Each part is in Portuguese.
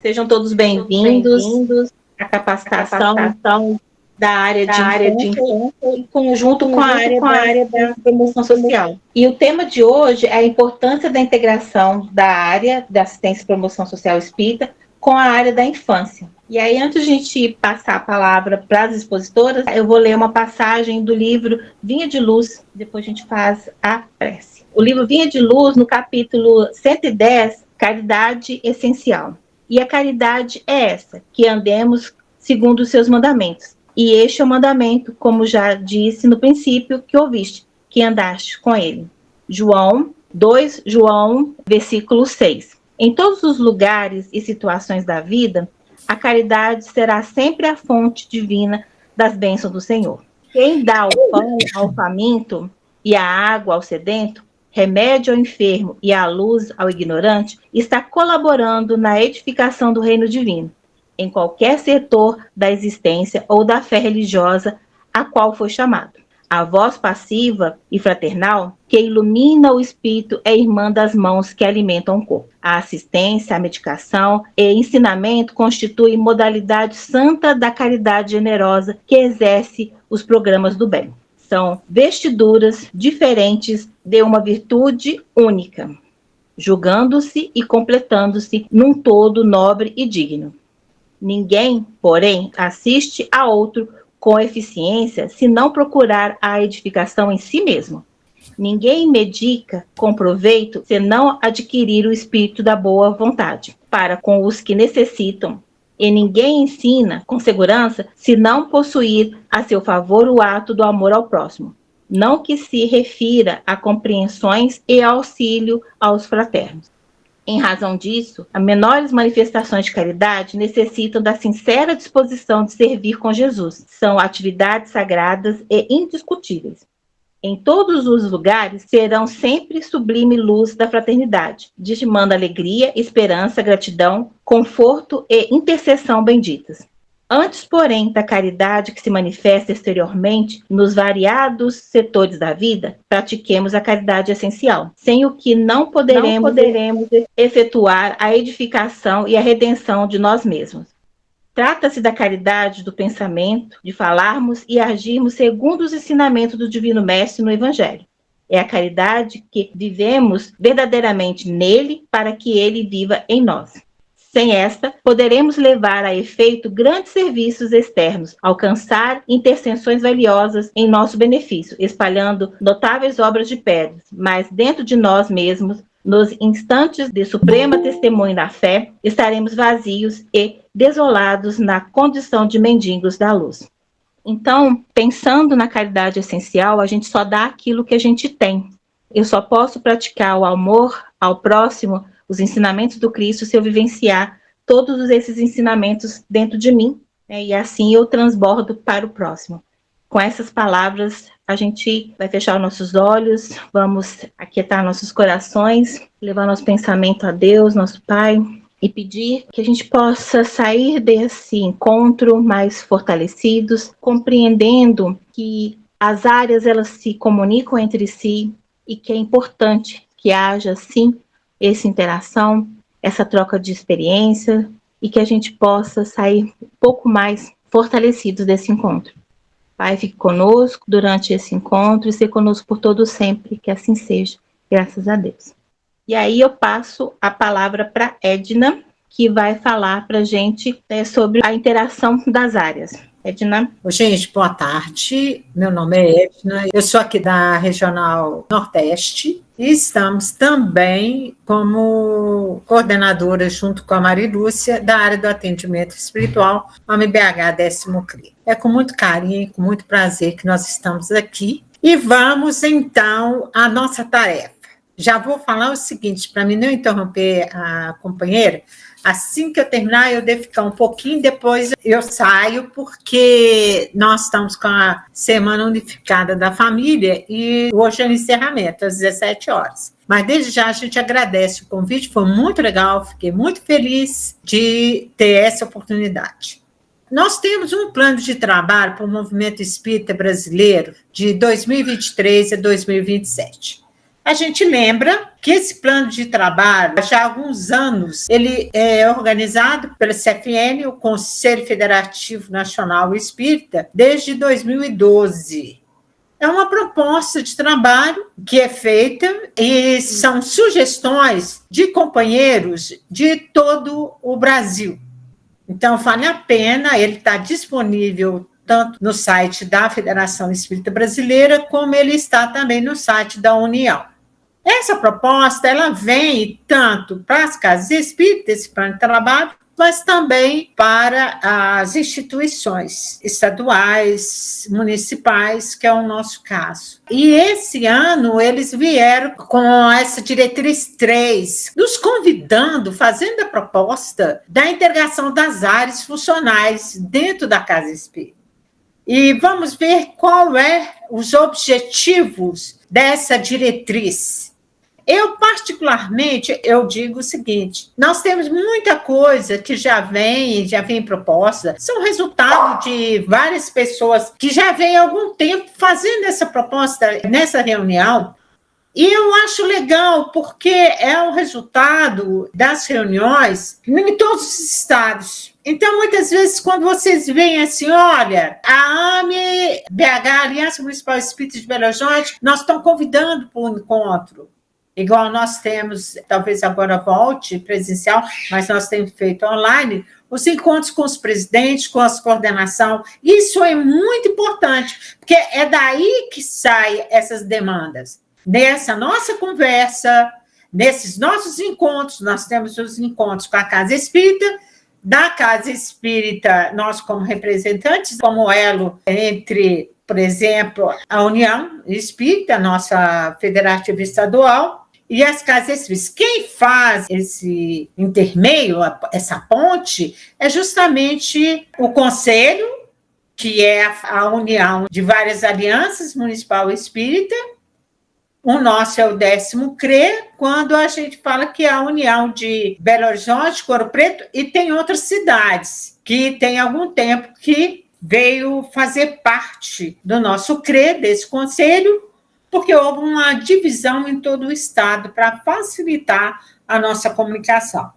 Sejam todos bem-vindos à capacitação da área de infância em conjunto com a área da promoção social. E o tema de hoje é a importância da integração da área da assistência e promoção social espírita com a área da infância. E aí, antes de a gente passar a palavra para as expositoras, eu vou ler uma passagem do livro Vinha de Luz, depois a gente faz a prece. O livro Vinha de Luz, no capítulo 110, Caridade Essencial. E a caridade é essa, que andemos segundo os seus mandamentos. E este é o mandamento, como já disse no princípio, que ouviste, que andaste com ele. João 2, versículo 6. Em todos os lugares e situações da vida, a caridade será sempre a fonte divina das bênçãos do Senhor. Quem dá o pão ao faminto e a água ao sedento, remédio ao enfermo e a luz ao ignorante, está colaborando na edificação do reino divino, em qualquer setor da existência ou da fé religiosa a qual foi chamado. A voz passiva e fraternal, que ilumina o espírito, é irmã das mãos que alimentam o corpo. A assistência, a medicação e ensinamento constituem modalidade santa da caridade generosa que exerce os programas do bem. São vestiduras diferentes de uma virtude única, julgando-se e completando-se num todo nobre e digno. Ninguém, porém, assiste a outro com eficiência se não procurar a edificação em si mesmo. Ninguém medica com proveito se não adquirir o espírito da boa vontade para com os que necessitam. E ninguém ensina com segurança se não possuir a seu favor o ato do amor ao próximo, não que se refira a compreensões e auxílio aos fraternos. Em razão disso, as menores manifestações de caridade necessitam da sincera disposição de servir com Jesus. São atividades sagradas e indiscutíveis. Em todos os lugares serão sempre sublime luz da fraternidade, distimando alegria, esperança, gratidão, conforto e intercessão benditas. Antes, porém, da caridade que se manifesta exteriormente nos variados setores da vida, pratiquemos a caridade essencial, sem o que não poderemos efetuar a edificação e a redenção de nós mesmos. Trata-se da caridade do pensamento, de falarmos e agirmos segundo os ensinamentos do Divino Mestre no Evangelho. É a caridade que vivemos verdadeiramente nele para que ele viva em nós. Sem esta, poderemos levar a efeito grandes serviços externos, alcançar intercessões valiosas em nosso benefício, espalhando notáveis obras de pedras, mas dentro de nós mesmos, nos instantes de suprema testemunho da fé, estaremos vazios e desolados na condição de mendigos da luz. Então, pensando na caridade essencial, a gente só dá aquilo que a gente tem. Eu só posso praticar o amor ao próximo, os ensinamentos do Cristo, se eu vivenciar todos esses ensinamentos dentro de mim, né? E assim eu transbordo para o próximo. Com essas palavras, a gente vai fechar os nossos olhos, vamos aquietar nossos corações, levar nosso pensamento a Deus, nosso Pai, e pedir que a gente possa sair desse encontro mais fortalecidos, compreendendo que as áreas elas se comunicam entre si e que é importante que haja, sim, essa interação, essa troca de experiência e que a gente possa sair um pouco mais fortalecidos desse encontro. Pai, fique conosco durante esse encontro e ser conosco por todo sempre, que assim seja, graças a Deus. E aí eu passo a palavra para Edna, que vai falar para a gente sobre a interação das áreas. Edna? Gente, boa tarde. Meu nome é Edna, eu sou aqui da Regional Nordeste e estamos também como coordenadora, junto com a Marilúcia, da área do atendimento espiritual, AMBH 10º CRI. É com muito carinho e com muito prazer que nós estamos aqui e vamos, então, à nossa tarefa. Já vou falar o seguinte, para mim não interromper a companheira, assim que eu terminar, eu devo ficar um pouquinho, depois eu saio, porque nós estamos com a Semana Unificada da Família e hoje é o encerramento, às 17 horas. Mas desde já a gente agradece o convite, foi muito legal, fiquei muito feliz de ter essa oportunidade. Nós temos um plano de trabalho para o movimento espírita brasileiro de 2023 a 2027. A gente lembra que esse plano de trabalho, já há alguns anos, ele é organizado pela CFN, o Conselho Federativo Nacional Espírita, desde 2012. É uma proposta de trabalho que é feita e são sugestões de companheiros de todo o Brasil. Então, vale a pena, ele está disponível tanto no site da Federação Espírita Brasileira, como ele está também no site da União. Essa proposta, ela vem tanto para as casas espíritas, esse plano de trabalho, mas também para as instituições estaduais, municipais, que é o nosso caso. E esse ano eles vieram com essa diretriz 3, nos convidando, fazendo a proposta da integração das áreas funcionais dentro da casa espírita. E vamos ver qual é os objetivos dessa diretriz. Eu, particularmente, eu digo o seguinte, nós temos muita coisa que já vem proposta, são resultado de várias pessoas que já vêm há algum tempo fazendo essa proposta nessa reunião, e eu acho legal, porque é o resultado das reuniões em todos os estados. Então, muitas vezes, quando vocês veem assim, olha, a AME, BH, Aliança Municipal Espírita de Belo Horizonte, nós estamos convidando para um encontro. Igual nós temos, talvez agora volte presencial, mas nós temos feito online, os encontros com os presidentes, com as coordenação. Isso é muito importante, porque é daí que saem essas demandas. Nessa nossa conversa, nesses nossos encontros, nós temos os encontros com a Casa Espírita, da Casa Espírita, nós como representantes, como elo entre, por exemplo, a União Espírita, nossa federativa estadual, e as casas espíritas. Quem faz esse intermeio, essa ponte, é justamente o Conselho, que é a união de várias alianças municipal espírita. O nosso é o 10º CRE, quando a gente fala que é a união de Belo Horizonte, Ouro Preto, e tem outras cidades que tem algum tempo que veio fazer parte do nosso CRE, desse conselho, porque houve uma divisão em todo o estado para facilitar a nossa comunicação.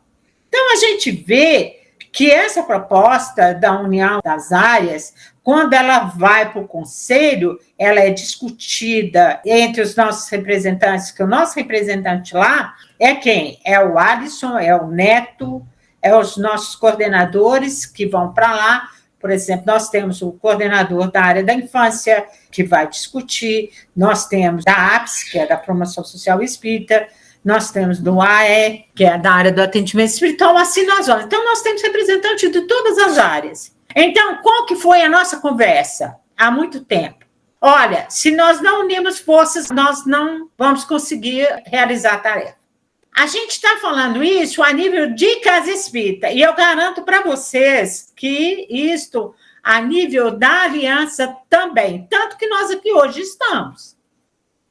Então, a gente vê que essa proposta da união das áreas, quando ela vai para o conselho, ela é discutida entre os nossos representantes, que o nosso representante lá é quem? É o Alisson, é o Neto, é os nossos coordenadores que vão para lá. Por exemplo, nós temos o coordenador da área da infância, que vai discutir, nós temos da APS, que é da Promoção Social Espírita, nós temos do AE, que é da área do atendimento espiritual, assim nós vamos. Então, nós temos representantes de todas as áreas. Então, qual que foi a nossa conversa? Há muito tempo. Olha, se nós não unirmos forças, nós não vamos conseguir realizar a tarefa. A gente está falando isso a nível de casa espírita, e eu garanto para vocês que isto a nível da aliança também, tanto que nós aqui hoje estamos.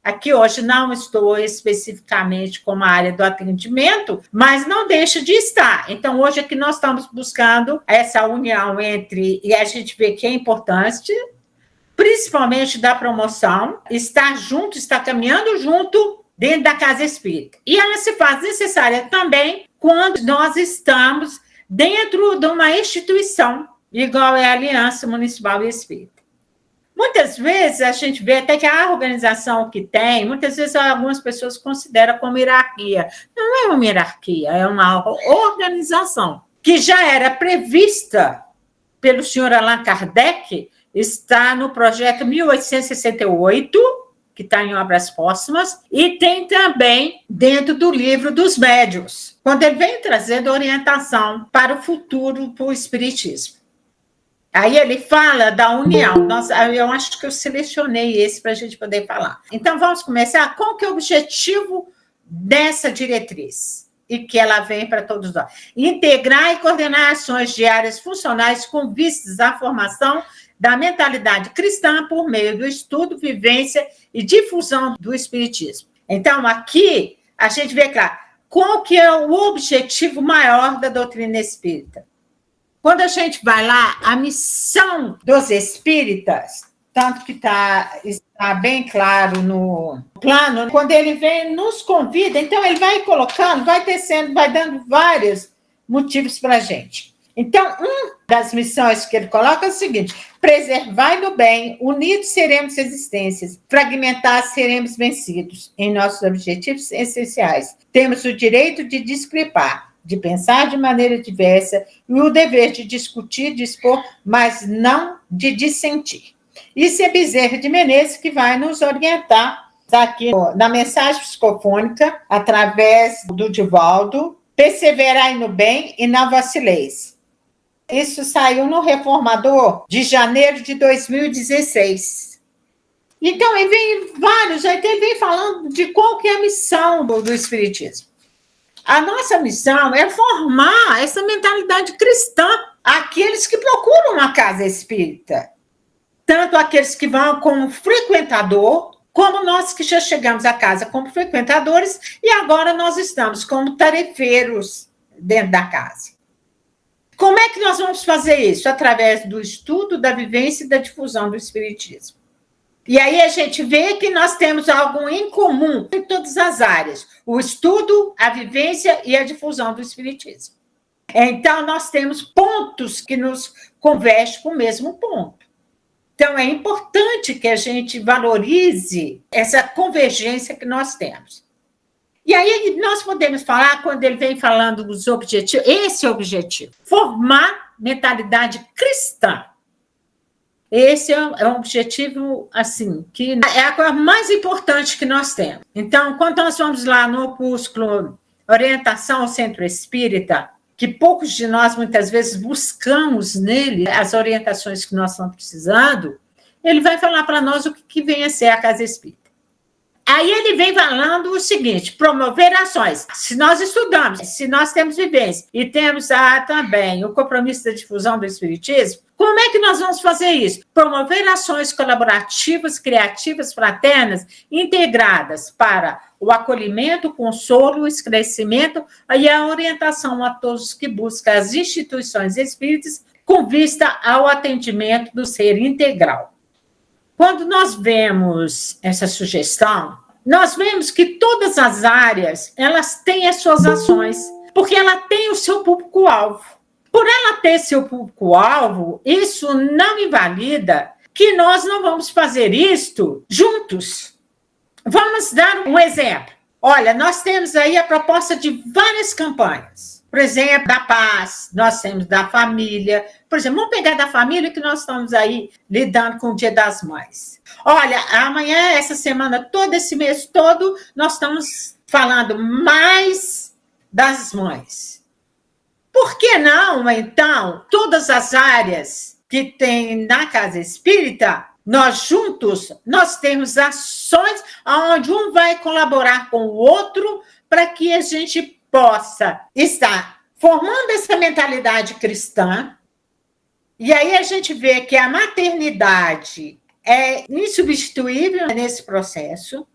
Aqui hoje não estou especificamente como a área do atendimento, mas não deixa de estar. Então, hoje aqui nós estamos buscando essa união entre, e a gente vê que é importante, principalmente da promoção, estar junto, estar caminhando junto dentro da casa espírita. E ela se faz necessária também quando nós estamos dentro de uma instituição, igual é a Aliança Municipal Espírita. Muitas vezes a gente vê até que a organização que tem, muitas vezes algumas pessoas consideram como hierarquia. Não é uma hierarquia, é uma organização que já era prevista pelo senhor Allan Kardec, está no projeto 1868, que está em Obras Póstumas, e tem também dentro do livro dos médiuns, quando ele vem trazendo orientação para o futuro, para o espiritismo. Aí ele fala da união. Eu acho que eu selecionei esse para a gente poder falar. Então, vamos começar. Qual que é o objetivo dessa diretriz? E que ela vem para todos nós. Integrar e coordenar ações diárias funcionais com vistas à formação da mentalidade cristã por meio do estudo, vivência e difusão do espiritismo. Então, aqui, a gente vê, claro, qual que é o objetivo maior da doutrina espírita. Quando a gente vai lá, a missão dos espíritas tanto que está bem claro no plano, quando ele vem, nos convida, então ele vai colocando, vai tecendo, vai dando vários motivos para a gente. Então, uma das missões que ele coloca é o seguinte: preservai no bem, unidos seremos resistências, fragmentados seremos vencidos em nossos objetivos essenciais. Temos o direito de discrepar, de pensar de maneira diversa e o dever de discutir, dispor, mas não de dissentir. Isso é Bezerra de Menezes que vai nos orientar aqui na mensagem psicofônica, através do Divaldo: perseverai no bem e não vacileis. Isso saiu no Reformador de janeiro de 2016. Então, ele vem vários, ele vem falando de qual que é a missão do Espiritismo. A nossa missão é formar essa mentalidade cristã, aqueles que procuram uma casa espírita. Tanto aqueles que vão como frequentador, como nós que já chegamos à casa como frequentadores, e agora nós estamos como tarefeiros dentro da casa. Como é que nós vamos fazer isso? Através do estudo, da vivência e da difusão do Espiritismo. E aí a gente vê que nós temos algo em comum em todas as áreas: o estudo, a vivência e a difusão do Espiritismo. Então, nós temos pontos que nos convergem com o mesmo ponto. Então, é importante que a gente valorize essa convergência que nós temos. E aí nós podemos falar, quando ele vem falando dos objetivos, esse objetivo: formar mentalidade cristã. Esse é um objetivo, assim, que é a coisa mais importante que nós temos. Então, quando nós vamos lá no opúsculo Orientação ao Centro Espírita, que poucos de nós, muitas vezes, buscamos nele as orientações que nós estamos precisando, ele vai falar para nós o que vem a ser a Casa Espírita. Aí ele vem falando o seguinte: promover ações. Se nós estudamos, se nós temos vivência e temos também o compromisso da difusão do Espiritismo, como é que nós vamos fazer isso? Promover ações colaborativas, criativas, fraternas, integradas para o acolhimento, o consolo, o esclarecimento e a orientação a todos que buscam as instituições espíritas com vista ao atendimento do ser integral. Quando nós vemos essa sugestão, nós vemos que todas as áreas, elas têm as suas ações, porque ela tem o seu público-alvo. Por ela ter seu público-alvo, isso não invalida que nós não vamos fazer isto juntos. Vamos dar um exemplo. Olha, nós temos aí a proposta de várias campanhas. Por exemplo, da paz, nós temos da família. Por exemplo, vamos pegar da família, que nós estamos aí lidando com o Dia das Mães. Olha, amanhã, essa semana toda, esse mês todo, nós estamos falando mais das mães. Por que não, então, todas as áreas que tem na Casa Espírita, nós juntos, nós temos ações onde um vai colaborar com o outro para que a gente possa estar formando essa mentalidade cristã. E aí a gente vê que a maternidade é insubstituível nesse processo.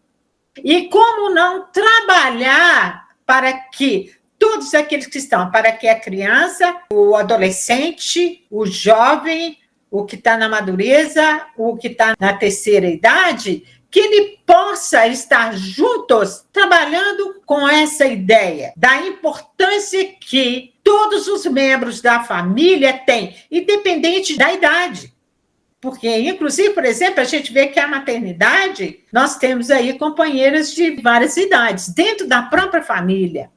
E como não trabalhar para que todos aqueles que estão, para que a criança, o adolescente, o jovem, o que está na madureza, o que está na terceira idade, que ele possa estar juntos trabalhando com essa ideia da importância que todos os membros da família têm, independente da idade. Porque, inclusive, por exemplo, a gente vê que a maternidade, nós temos aí companheiras de várias idades, dentro da própria família.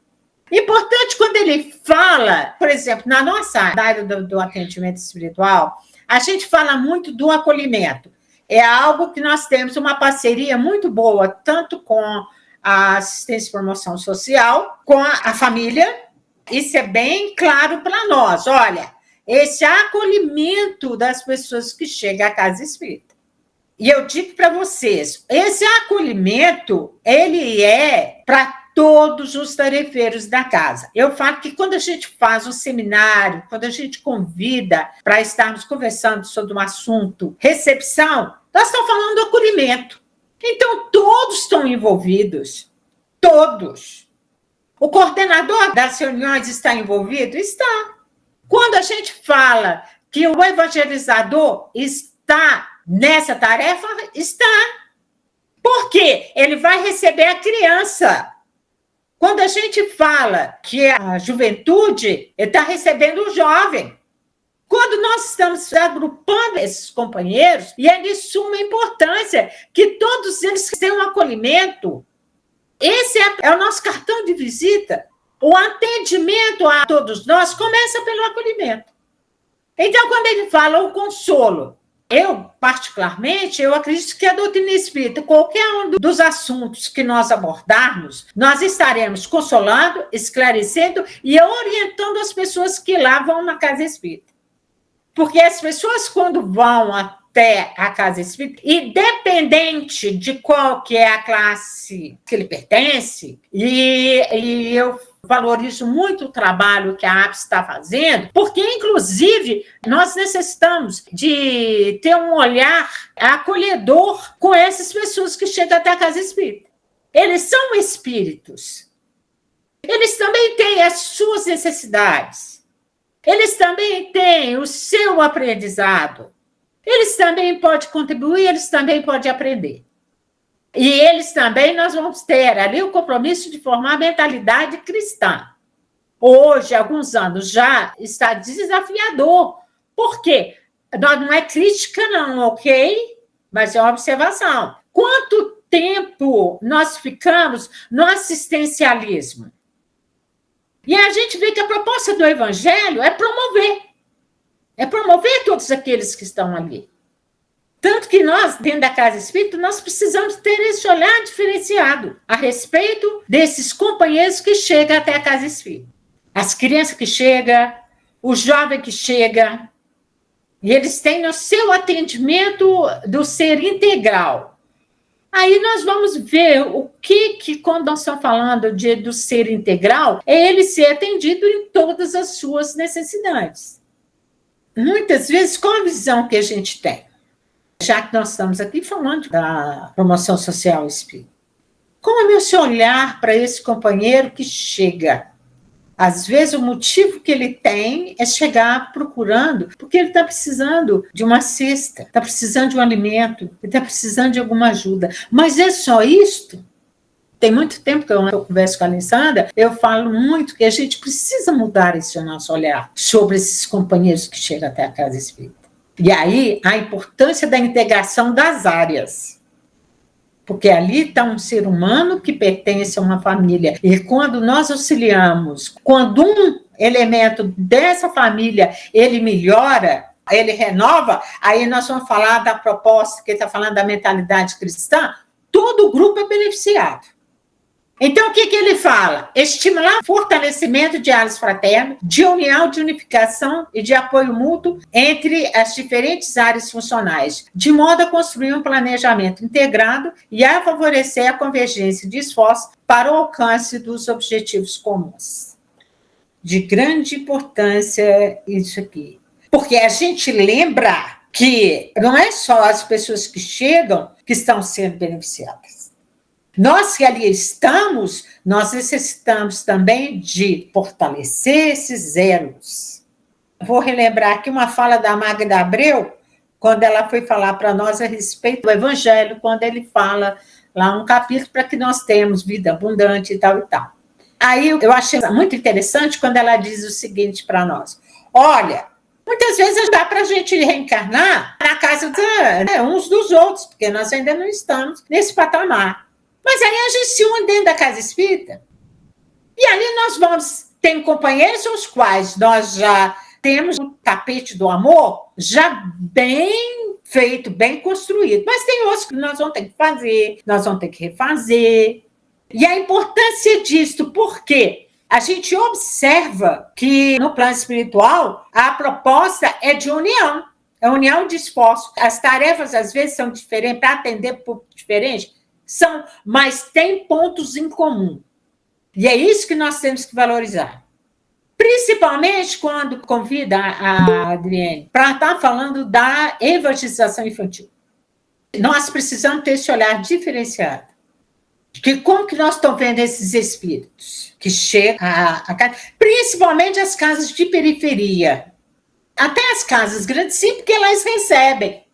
Importante quando ele fala, por exemplo, na nossa área do atendimento espiritual, a gente fala muito do acolhimento. É algo que nós temos uma parceria muito boa, tanto com a assistência e promoção social, com a família. Isso é bem claro para nós. Olha, esse acolhimento das pessoas que chegam à Casa Espírita. E eu digo para vocês, esse acolhimento, ele é para todos os tarefeiros da casa. Eu falo que quando a gente faz um seminário, quando a gente convida para estarmos conversando sobre um assunto, recepção, nós estamos falando do acolhimento. Então, todos estão envolvidos. Todos. O coordenador das reuniões está envolvido? Está. Quando a gente fala que o evangelizador está nessa tarefa? Está. Por quê? Ele vai receber a criança. Quando a gente fala que a juventude está recebendo o jovem, quando nós estamos agrupando esses companheiros, e é de suma importância que todos eles tenham um acolhimento, esse é o nosso cartão de visita. O atendimento a todos nós começa pelo acolhimento. Então, quando ele fala o consolo, eu, particularmente, eu acredito que a doutrina espírita, qualquer um dos assuntos que nós abordarmos, nós estaremos consolando, esclarecendo e orientando as pessoas que lá vão na casa espírita. Porque as pessoas, quando vão até a casa espírita, independente de qual que é a classe que ele pertence, e eu valorizo muito o trabalho que a APS está fazendo, porque, inclusive, nós necessitamos de ter um olhar acolhedor com essas pessoas que chegam até a casa espírita. Eles são espíritos. Eles também têm as suas necessidades. Eles também têm o seu aprendizado. Eles também podem contribuir, eles também podem aprender. E eles também, nós vamos ter ali o compromisso de formar a mentalidade cristã. Hoje, há alguns anos, já está desafiador. Por quê? Não é crítica, não, ok? Mas é uma observação. Quanto tempo nós ficamos no assistencialismo? E a gente vê que a proposta do Evangelho é promover todos aqueles que estão ali. Tanto que nós, dentro da casa espírita, nós precisamos ter esse olhar diferenciado a respeito desses companheiros que chegam até a casa espírita. As crianças que chegam, o jovem que chega, e eles têm o seu atendimento do ser integral. Aí nós vamos ver o que quando nós estamos falando do ser integral, é ele ser atendido em todas as suas necessidades. Muitas vezes, qual a visão que a gente tem? Já que nós estamos aqui falando da promoção social espírita. Como é esse olhar para esse companheiro que chega? Às vezes, o motivo que ele tem é chegar procurando, porque ele está precisando de uma cesta, está precisando de um alimento, ele está precisando de alguma ajuda. Mas é só isto? Tem muito tempo que eu converso com a Alessandra, eu falo muito que a gente precisa mudar esse nosso olhar sobre esses companheiros que chegam até a casa espírita. E aí, a importância da integração das áreas. Porque ali está um ser humano que pertence a uma família. E quando nós auxiliamos, quando um elemento dessa família, ele melhora, ele renova, aí nós vamos falar da proposta, que ele está falando da mentalidade cristã, todo o grupo é beneficiado. Então, o que ele fala? Estimular o fortalecimento de diálogos fraternos, de união, de unificação e de apoio mútuo entre as diferentes áreas funcionais, de modo a construir um planejamento integrado e a favorecer a convergência de esforços para o alcance dos objetivos comuns. De grande importância isso aqui. Porque a gente lembra que não é só as pessoas que chegam que estão sendo beneficiadas. Nós que ali estamos, nós necessitamos também de fortalecer esses elos. Vou relembrar aqui uma fala da Magda Abreu, quando ela foi falar para nós a respeito do Evangelho, quando ele fala lá um capítulo para que nós tenhamos vida abundante e tal e tal. Aí eu achei muito interessante quando ela diz o seguinte para nós: olha, muitas vezes dá para a gente reencarnar na casa uns dos outros, porque nós ainda não estamos nesse patamar. Mas aí a gente se une dentro da casa espírita. E ali nós vamos... Tem companheiros aos quais nós já temos o tapete do amor já bem feito, bem construído. Mas tem outros que nós vamos ter que fazer, nós vamos ter que refazer. E a importância disso, por quê? A gente observa que no plano espiritual a proposta é de união. É união de esforço. As tarefas, às vezes, são diferentes, para atender público diferente, mas tem pontos em comum. E é isso que nós temos que valorizar. Principalmente quando convida a Adriane para estar falando da evangelização infantil. Nós precisamos ter esse olhar diferenciado. Que como que nós estamos vendo esses espíritos que chegam a casa, principalmente as casas de periferia. Até as casas grandes, sim, porque elas recebem.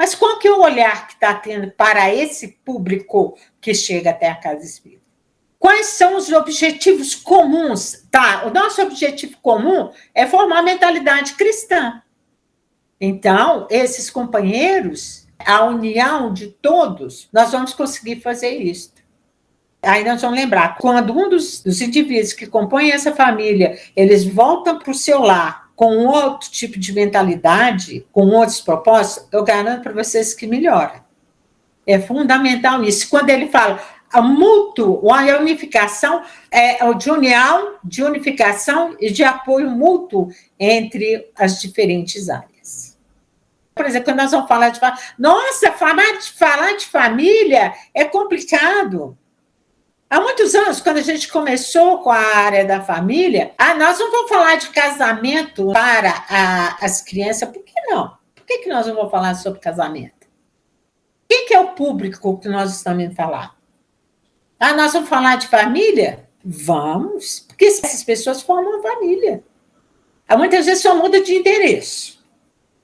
Mas qual que é o olhar que está tendo para esse público que chega até a casa espírita? Quais são os objetivos comuns? Tá, o nosso objetivo comum é formar a mentalidade cristã. Então, esses companheiros, a união de todos, nós vamos conseguir fazer isso. Aí nós vamos lembrar, quando um dos indivíduos que compõem essa família, eles voltam para o seu lar com outro tipo de mentalidade, com outros propósitos, eu garanto para vocês que melhora. É fundamental isso. Quando ele fala a mútuo, a unificação, de unificação e de apoio mútuo entre as diferentes áreas. Por exemplo, quando nós vamos falar de família, nossa, falar de família é complicado. Há muitos anos, quando a gente começou com a área da família, nós não vamos falar de casamento para as crianças. Por que não? Por que nós não vamos falar sobre casamento? Quem que é o público que nós estamos indo falar? Nós vamos falar de família? Vamos, porque essas pessoas formam família. Muitas vezes só muda de endereço.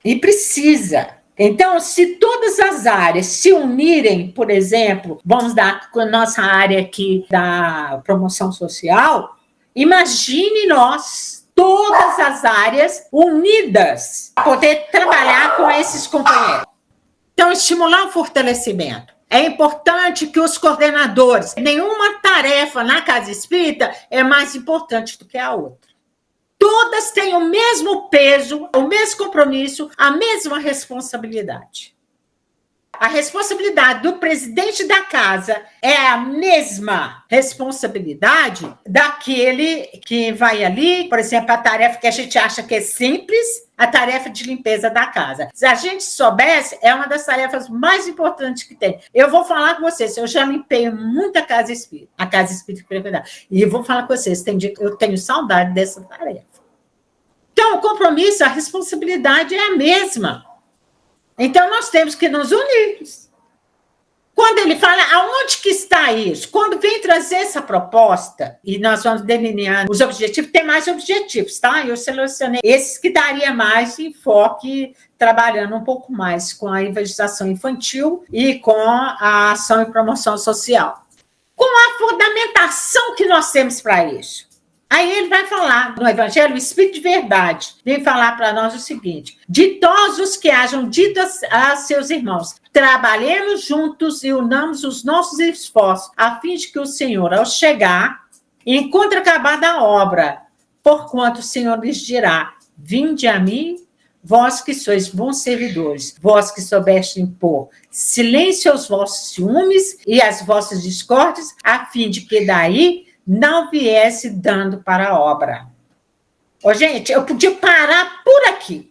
E precisa. Então, se todas as áreas se unirem, por exemplo, vamos dar com a nossa área aqui da promoção social, imagine nós, todas as áreas unidas, para poder trabalhar com esses companheiros. Então, estimular o fortalecimento. É importante que os coordenadores, nenhuma tarefa na casa espírita é mais importante do que a outra. Todas têm o mesmo peso, o mesmo compromisso, a mesma responsabilidade. A responsabilidade do presidente da casa é a mesma responsabilidade daquele que vai ali, por exemplo, a tarefa que a gente acha que é simples, a tarefa de limpeza da casa. Se a gente soubesse, é uma das tarefas mais importantes que tem. Eu vou falar com vocês, eu já limpei muita casa espírita, a casa espírita que eu cuidar. E eu vou falar com vocês, eu tenho saudade dessa tarefa. Então, o compromisso, a responsabilidade é a mesma. Então, nós temos que nos unir. Quando ele fala, aonde que está isso? Quando vem trazer essa proposta, e nós vamos delineando os objetivos, tem mais objetivos, tá? Eu selecionei esses que daria mais enfoque, trabalhando um pouco mais com a evangelização infantil e com a ação e promoção social. Com a fundamentação que nós temos para isso. Aí ele vai falar no Evangelho, o Espírito de Verdade, vem falar para nós o seguinte: ditosos que hajam dito a seus irmãos, trabalhemos juntos e unamos os nossos esforços, a fim de que o Senhor, ao chegar, encontre acabada a obra, porquanto o Senhor lhes dirá, vinde a mim, vós que sois bons servidores, vós que soubeste impor silêncio aos vossos ciúmes e às vossas discórdias, a fim de que daí não viesse dando para a obra. Gente, eu podia parar por aqui.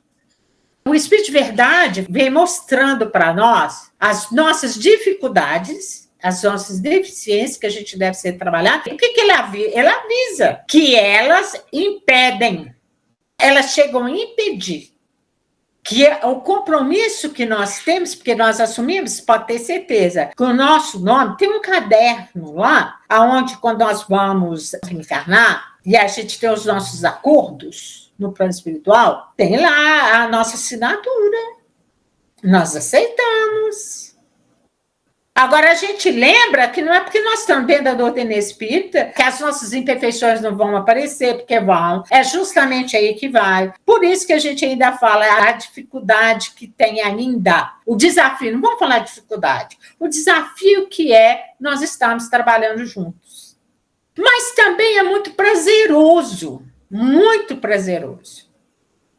O Espírito de Verdade vem mostrando para nós as nossas dificuldades, as nossas deficiências que a gente deve ser trabalhada. O que ele avisa? Ele avisa que elas impedem, elas chegam a impedir que o compromisso que nós temos, porque nós assumimos, pode ter certeza, que o nosso nome, tem um caderno lá, onde quando nós vamos reencarnar, e a gente tem os nossos acordos no plano espiritual, tem lá a nossa assinatura. Nós aceitamos. Agora, a gente lembra que não é porque nós estamos dentro da doutrina espírita que as nossas imperfeições não vão aparecer, porque vão. É justamente aí que vai. Por isso que a gente ainda fala a dificuldade que tem ainda. O desafio, não vamos falar de dificuldade. O desafio que é nós estamos trabalhando juntos. Mas também é muito prazeroso. Muito prazeroso.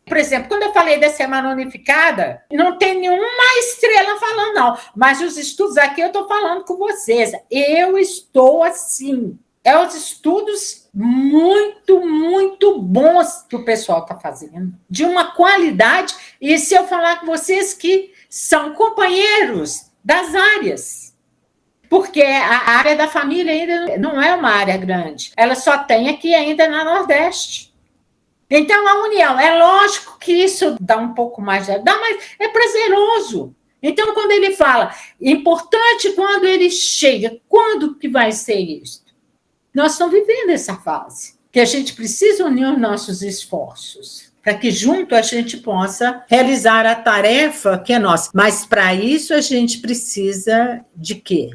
Por exemplo, quando eu falei da Semana Unificada, não tem nenhuma estrela falando, não. Mas os estudos aqui eu estou falando com vocês. Eu estou assim. É os estudos muito, muito bons que o pessoal está fazendo. De uma qualidade. E se eu falar com vocês que são companheiros das áreas. Porque a área da família ainda não é uma área grande. Ela só tem aqui ainda na Nordeste. Então, a união, é lógico que isso dá um pouco mais, mas é prazeroso. Então, quando ele fala, importante quando ele chega, quando que vai ser isso? Nós estamos vivendo essa fase, que a gente precisa unir os nossos esforços. para que junto a gente possa realizar a tarefa que é nossa. Mas para isso a gente precisa de quê?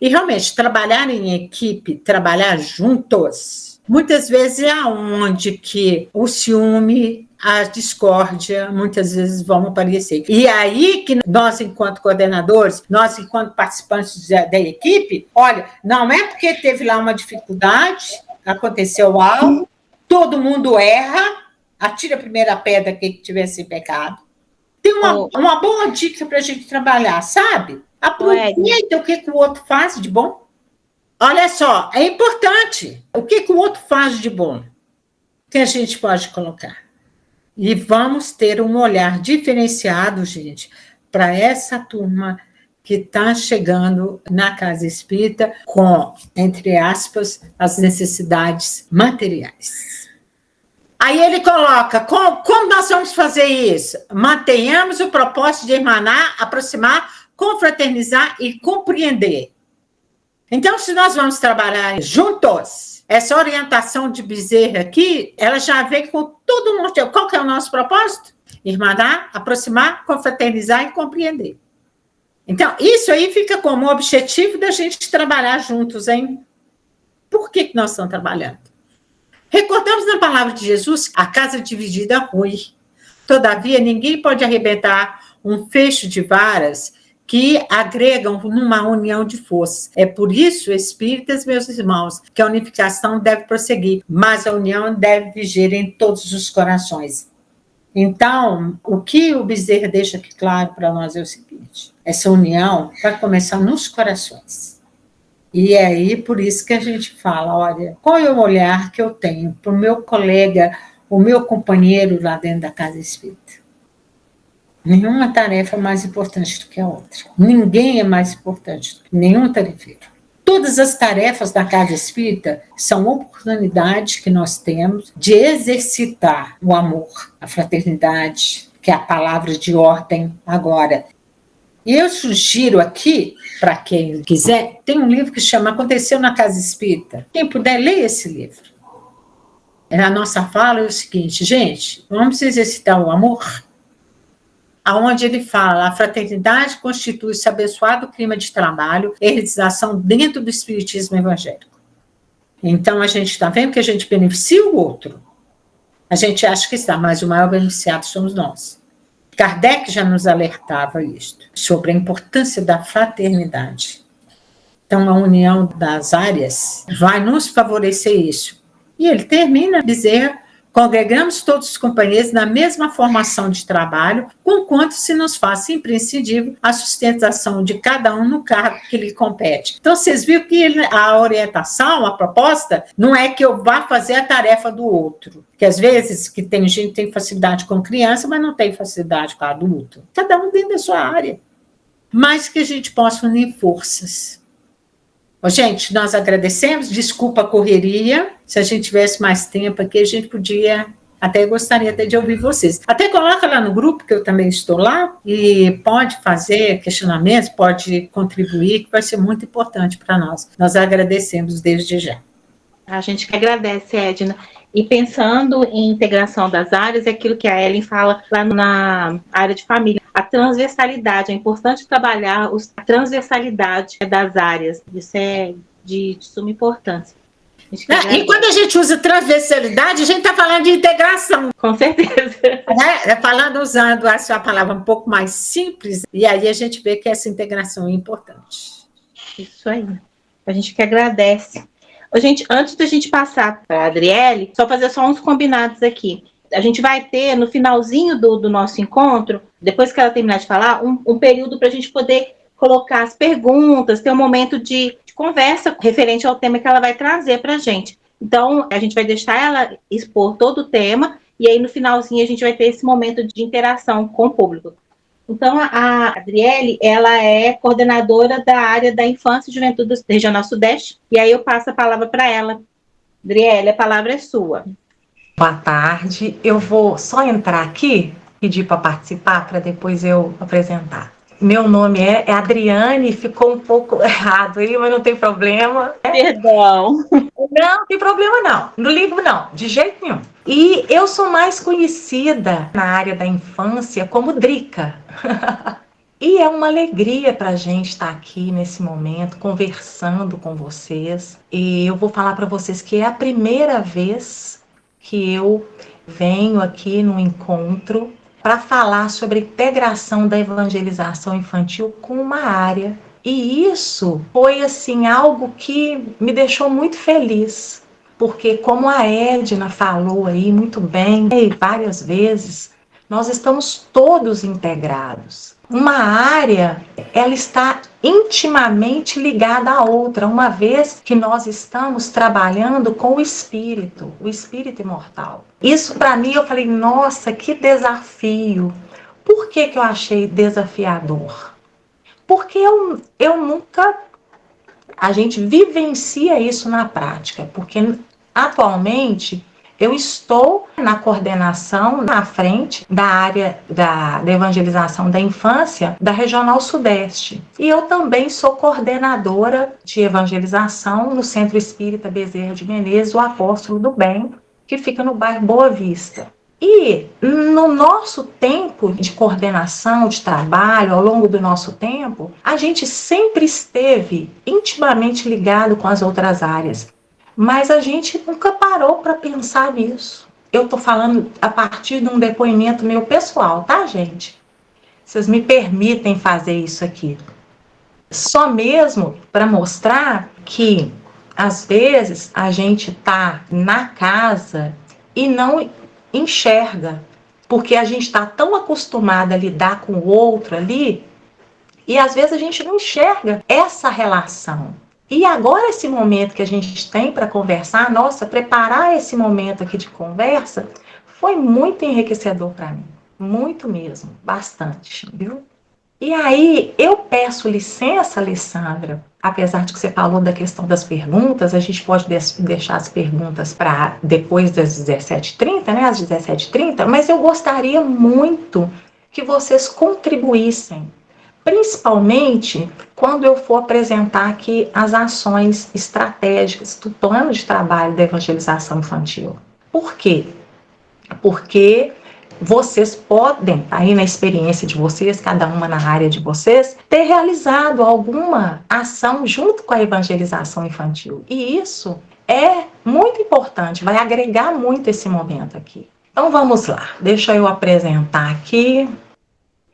E realmente, trabalhar em equipe, trabalhar juntos, muitas vezes é onde que o ciúme, a discórdia, muitas vezes vão aparecer. E aí que nós, enquanto coordenadores, nós, enquanto participantes da equipe, olha, não é porque teve lá uma dificuldade, aconteceu algo, todo mundo erra, atira a primeira pedra que tivesse pecado. Tem uma boa dica para a gente trabalhar, sabe? Aproveita o que o outro faz de bom. Olha só, é importante. O que o outro faz de bom que a gente pode colocar? E vamos ter um olhar diferenciado, gente, para essa turma que está chegando na Casa Espírita com, entre aspas, as necessidades materiais. Aí ele coloca, como nós vamos fazer isso? Mantenhamos o propósito de irmanar, aproximar, confraternizar e compreender. Então, se nós vamos trabalhar juntos, essa orientação de Bezerra aqui, ela já vem com todo mundo. Qual que é o nosso propósito? Irmanar, aproximar, confraternizar e compreender. Então, isso aí fica como objetivo da gente trabalhar juntos, hein? Por que nós estamos trabalhando? Recordamos na palavra de Jesus, a casa dividida ruim. Todavia, ninguém pode arrebentar um fecho de varas que agregam numa união de forças. É por isso, espíritas, meus irmãos, que a unificação deve prosseguir, mas a união deve viger em todos os corações. Então, o que o Bezerra deixa aqui claro para nós é o seguinte: essa união vai começar nos corações. E é aí por isso que a gente fala, olha, qual é o olhar que eu tenho para o meu colega, o meu companheiro lá dentro da Casa Espírita? Nenhuma tarefa é mais importante do que a outra. Ninguém é mais importante do que nenhum tarefeiro. Todas as tarefas da Casa Espírita são oportunidades que nós temos de exercitar o amor, a fraternidade, que é a palavra de ordem agora. E eu sugiro aqui, para quem quiser, tem um livro que chama Aconteceu na Casa Espírita. Quem puder, leia esse livro. A nossa fala é o seguinte, gente, vamos exercitar o amor, aonde ele fala, a fraternidade constitui-se abençoado clima de trabalho e realização dentro do espiritismo evangélico. Então, a gente está vendo que a gente beneficia o outro. A gente acha que está, mas o maior beneficiado somos nós. Kardec já nos alertava isto, sobre a importância da fraternidade. Então, a união das áreas vai nos favorecer isso. E ele termina, Bezerra, congregamos todos os companheiros na mesma formação de trabalho, conquanto se nos faça imprescindível a sustentação de cada um no cargo que lhe compete. Então, vocês viram que a orientação, a proposta, não é que eu vá fazer a tarefa do outro. Que às vezes que tem gente que tem facilidade com criança, mas não tem facilidade com adulto. Cada um dentro da sua área. Mas que a gente possa unir forças. Gente, nós agradecemos, desculpa a correria, se a gente tivesse mais tempo aqui, a gente podia, até gostaria até de ouvir vocês. Até coloca lá no grupo, que eu também estou lá, e pode fazer questionamentos, pode contribuir, que vai ser muito importante para nós. Nós agradecemos desde já. A gente que agradece, Edna. E pensando em integração das áreas, é aquilo que a Ellen fala lá na área de família, a transversalidade, é importante trabalhar a transversalidade das áreas, isso é de suma importância. E quando a gente usa transversalidade, a gente está falando de integração. Com certeza. Usando a palavra um pouco mais simples, e aí a gente vê que essa integração é importante. Isso aí. A gente que agradece. Gente, antes da gente passar para a Adriele, só fazer uns combinados aqui. A gente vai ter, no finalzinho do nosso encontro, depois que ela terminar de falar, um período para a gente poder colocar as perguntas, ter um momento de conversa referente ao tema que ela vai trazer para a gente. Então, a gente vai deixar ela expor todo o tema, e aí no finalzinho a gente vai ter esse momento de interação com o público. Então, a Adriele, ela é coordenadora da área da Infância e Juventude do Regional Sudeste, e aí eu passo a palavra para ela. Adriele, a palavra é sua. Boa tarde, eu vou só entrar aqui, pedir para participar, para depois eu apresentar. Meu nome é Adriane, ficou um pouco errado aí, mas não tem problema. Perdão. Não tem problema não, no livro não, de jeito nenhum. E eu sou mais conhecida na área da infância como Drica. E é uma alegria para a gente estar aqui nesse momento, conversando com vocês. E eu vou falar para vocês que é a primeira vez que eu venho aqui no encontro para falar sobre a integração da evangelização infantil com uma área. E isso foi assim algo que me deixou muito feliz. Porque, como a Edna falou aí muito bem, várias vezes, nós estamos todos integrados. Uma área, ela está intimamente ligada à outra, uma vez que nós estamos trabalhando com o espírito imortal. Isso, para mim, eu falei, nossa, que desafio. Por que eu achei desafiador? Porque eu nunca... A gente vivencia isso na prática, porque atualmente eu estou na coordenação, na frente da área da evangelização da infância da Regional Sudeste. E eu também sou coordenadora de evangelização no Centro Espírita Bezerra de Menezes, o Apóstolo do Bem, que fica no bairro Boa Vista. E no nosso tempo de coordenação, de trabalho, ao longo do nosso tempo, a gente sempre esteve intimamente ligado com as outras áreas. Mas a gente nunca parou para pensar nisso. Eu estou falando a partir de um depoimento meu pessoal, tá, gente? Vocês me permitem fazer isso aqui. Só mesmo para mostrar que, às vezes, a gente está na casa e não enxerga, porque a gente está tão acostumada a lidar com o outro ali, e às vezes a gente não enxerga essa relação. E agora esse momento que a gente tem para conversar, nossa, preparar esse momento aqui de conversa foi muito enriquecedor para mim. Muito mesmo, bastante, viu? E aí eu peço licença, Alessandra, apesar de que você falou da questão das perguntas, a gente pode deixar as perguntas para depois das 17h30, né, às 17h30, mas eu gostaria muito que vocês contribuíssem, principalmente quando eu for apresentar aqui as ações estratégicas do plano de trabalho da evangelização infantil. Por quê? Porque vocês podem, aí na experiência de vocês, cada uma na área de vocês, ter realizado alguma ação junto com a evangelização infantil. E isso é muito importante, vai agregar muito esse momento aqui. Então vamos lá, deixa eu apresentar aqui.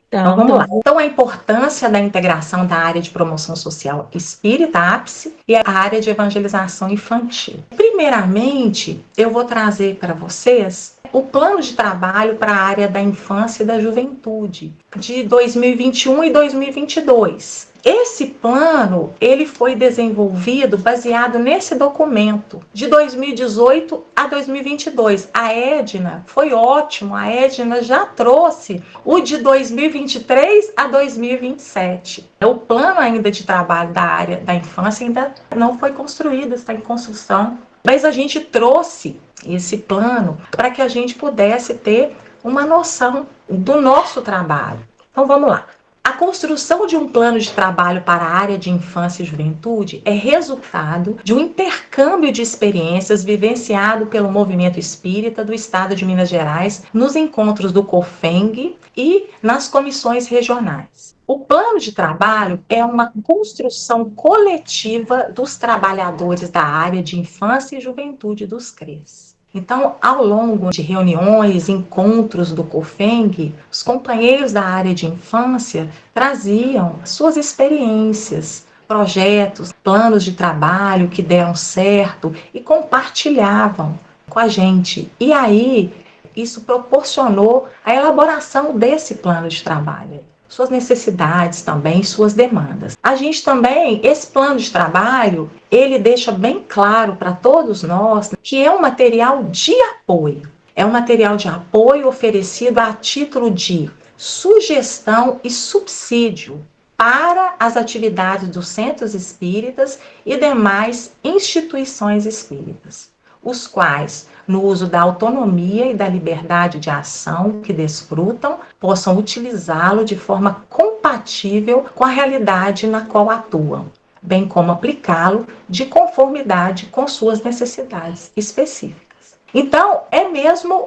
Então vamos lá. Então a importância da integração da área de promoção social espírita, ápice, e a área de evangelização infantil. Primeiramente, eu vou trazer para vocês o plano de trabalho para a área da infância e da juventude de 2021 e 2022. Esse plano, ele foi desenvolvido baseado nesse documento de 2018 a 2022. A Edna foi ótimo, a Edna já trouxe o de 2023 a 2027. O plano ainda de trabalho da área da infância ainda não foi construído, está em construção. Mas a gente trouxe esse plano para que a gente pudesse ter uma noção do nosso trabalho. Então vamos lá. A construção de um plano de trabalho para a área de infância e juventude é resultado de um intercâmbio de experiências vivenciado pelo movimento espírita do estado de Minas Gerais nos encontros do COFENG e nas comissões regionais. O plano de trabalho é uma construção coletiva dos trabalhadores da área de infância e juventude dos CREs. Então, ao longo de reuniões, encontros do COFENG, os companheiros da área de infância traziam suas experiências, projetos, planos de trabalho que deram certo e compartilhavam com a gente. E aí, isso proporcionou a elaboração desse plano de trabalho. Suas necessidades também, suas demandas. A gente também, esse plano de trabalho, ele deixa bem claro para todos nós que é um material de apoio. É um material de apoio oferecido a título de sugestão e subsídio para as atividades dos centros espíritas e demais instituições espíritas, os quais, no uso da autonomia e da liberdade de ação que desfrutam, possam utilizá-lo de forma compatível com a realidade na qual atuam, bem como aplicá-lo de conformidade com suas necessidades específicas. Então,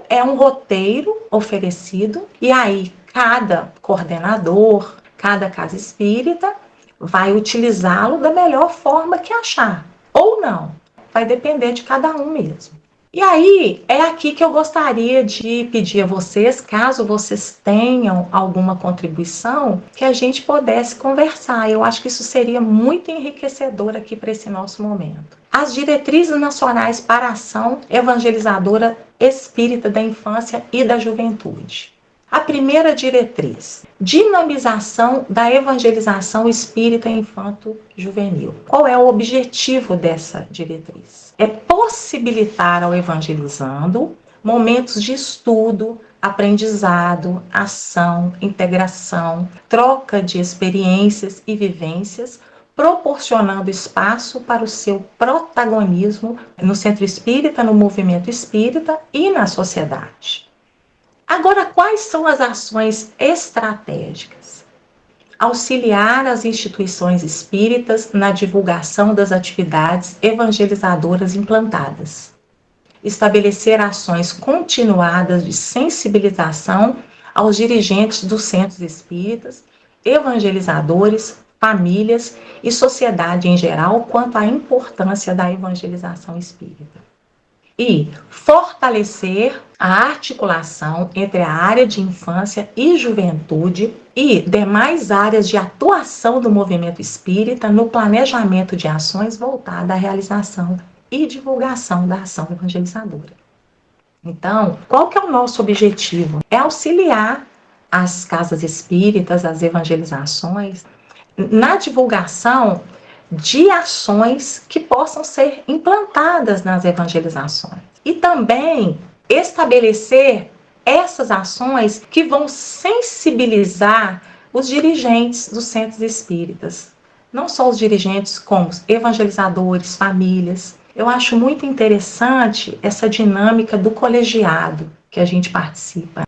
é um roteiro oferecido, e aí cada coordenador, cada casa espírita vai utilizá-lo da melhor forma que achar, ou não, vai depender de cada um mesmo. E aí, é aqui que eu gostaria de pedir a vocês, caso vocês tenham alguma contribuição, que a gente pudesse conversar. Eu acho que isso seria muito enriquecedor aqui para esse nosso momento. As diretrizes nacionais para a ação evangelizadora espírita da infância e da juventude. A primeira diretriz: dinamização da evangelização espírita infanto-juvenil. Qual é o objetivo dessa diretriz? É possibilitar ao evangelizando momentos de estudo, aprendizado, ação, integração, troca de experiências e vivências, proporcionando espaço para o seu protagonismo no centro espírita, no movimento espírita e na sociedade. Agora, quais são as ações estratégicas? Auxiliar as instituições espíritas na divulgação das atividades evangelizadoras implantadas. Estabelecer ações continuadas de sensibilização aos dirigentes dos centros espíritas, evangelizadores, famílias e sociedade em geral quanto à importância da evangelização espírita. E fortalecer a articulação entre a área de infância e juventude e demais áreas de atuação do movimento espírita no planejamento de ações voltadas à realização e divulgação da ação evangelizadora. Então, qual que é o nosso objetivo? É auxiliar as casas espíritas, as evangelizações, na divulgação de ações que possam ser implantadas nas evangelizações. E também estabelecer essas ações que vão sensibilizar os dirigentes dos centros espíritas. Não só os dirigentes, como os evangelizadores, famílias. Eu acho muito interessante essa dinâmica do colegiado que a gente participa.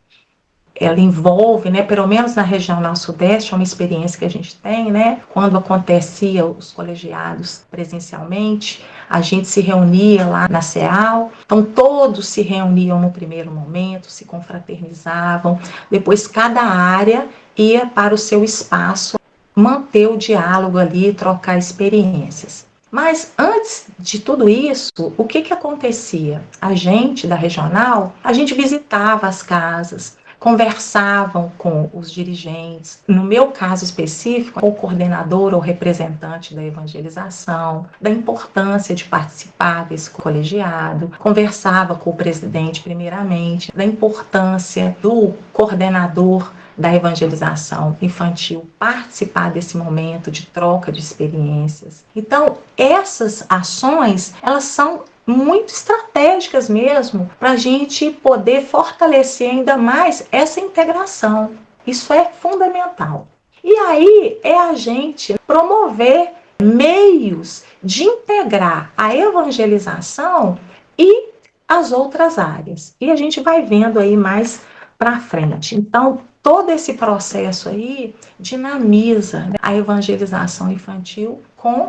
Ela envolve, pelo menos na região Sudeste, é uma experiência que a gente tem, quando acontecia os colegiados presencialmente, a gente se reunia lá na CEAL, então todos se reuniam no primeiro momento, se confraternizavam, depois cada área ia para o seu espaço, manter o diálogo ali, trocar experiências. Mas antes de tudo isso, o que acontecia? A gente da regional, a gente visitava as casas, conversavam com os dirigentes, no meu caso específico, com o coordenador ou representante da evangelização, da importância de participar desse colegiado, conversava com o presidente primeiramente, da importância do coordenador da evangelização infantil participar desse momento de troca de experiências. Então, essas ações, elas são muito estratégicas mesmo para a gente poder fortalecer ainda mais essa integração. Isso é fundamental. E aí é a gente promover meios de integrar a evangelização e as outras áreas. E a gente vai vendo aí mais para frente. Então, todo esse processo aí dinamiza a evangelização infantil com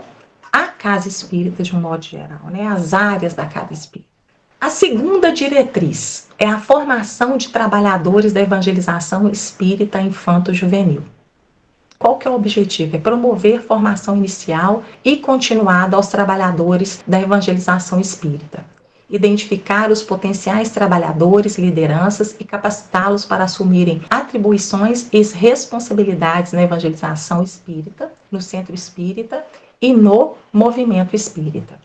a casa espírita de um modo geral, as áreas da casa espírita. A segunda diretriz é a formação de trabalhadores da evangelização espírita infanto-juvenil. Qual que é o objetivo? É promover formação inicial e continuada aos trabalhadores da evangelização espírita. Identificar os potenciais trabalhadores, lideranças e capacitá-los para assumirem atribuições e responsabilidades na evangelização espírita, no centro espírita e no movimento espírita.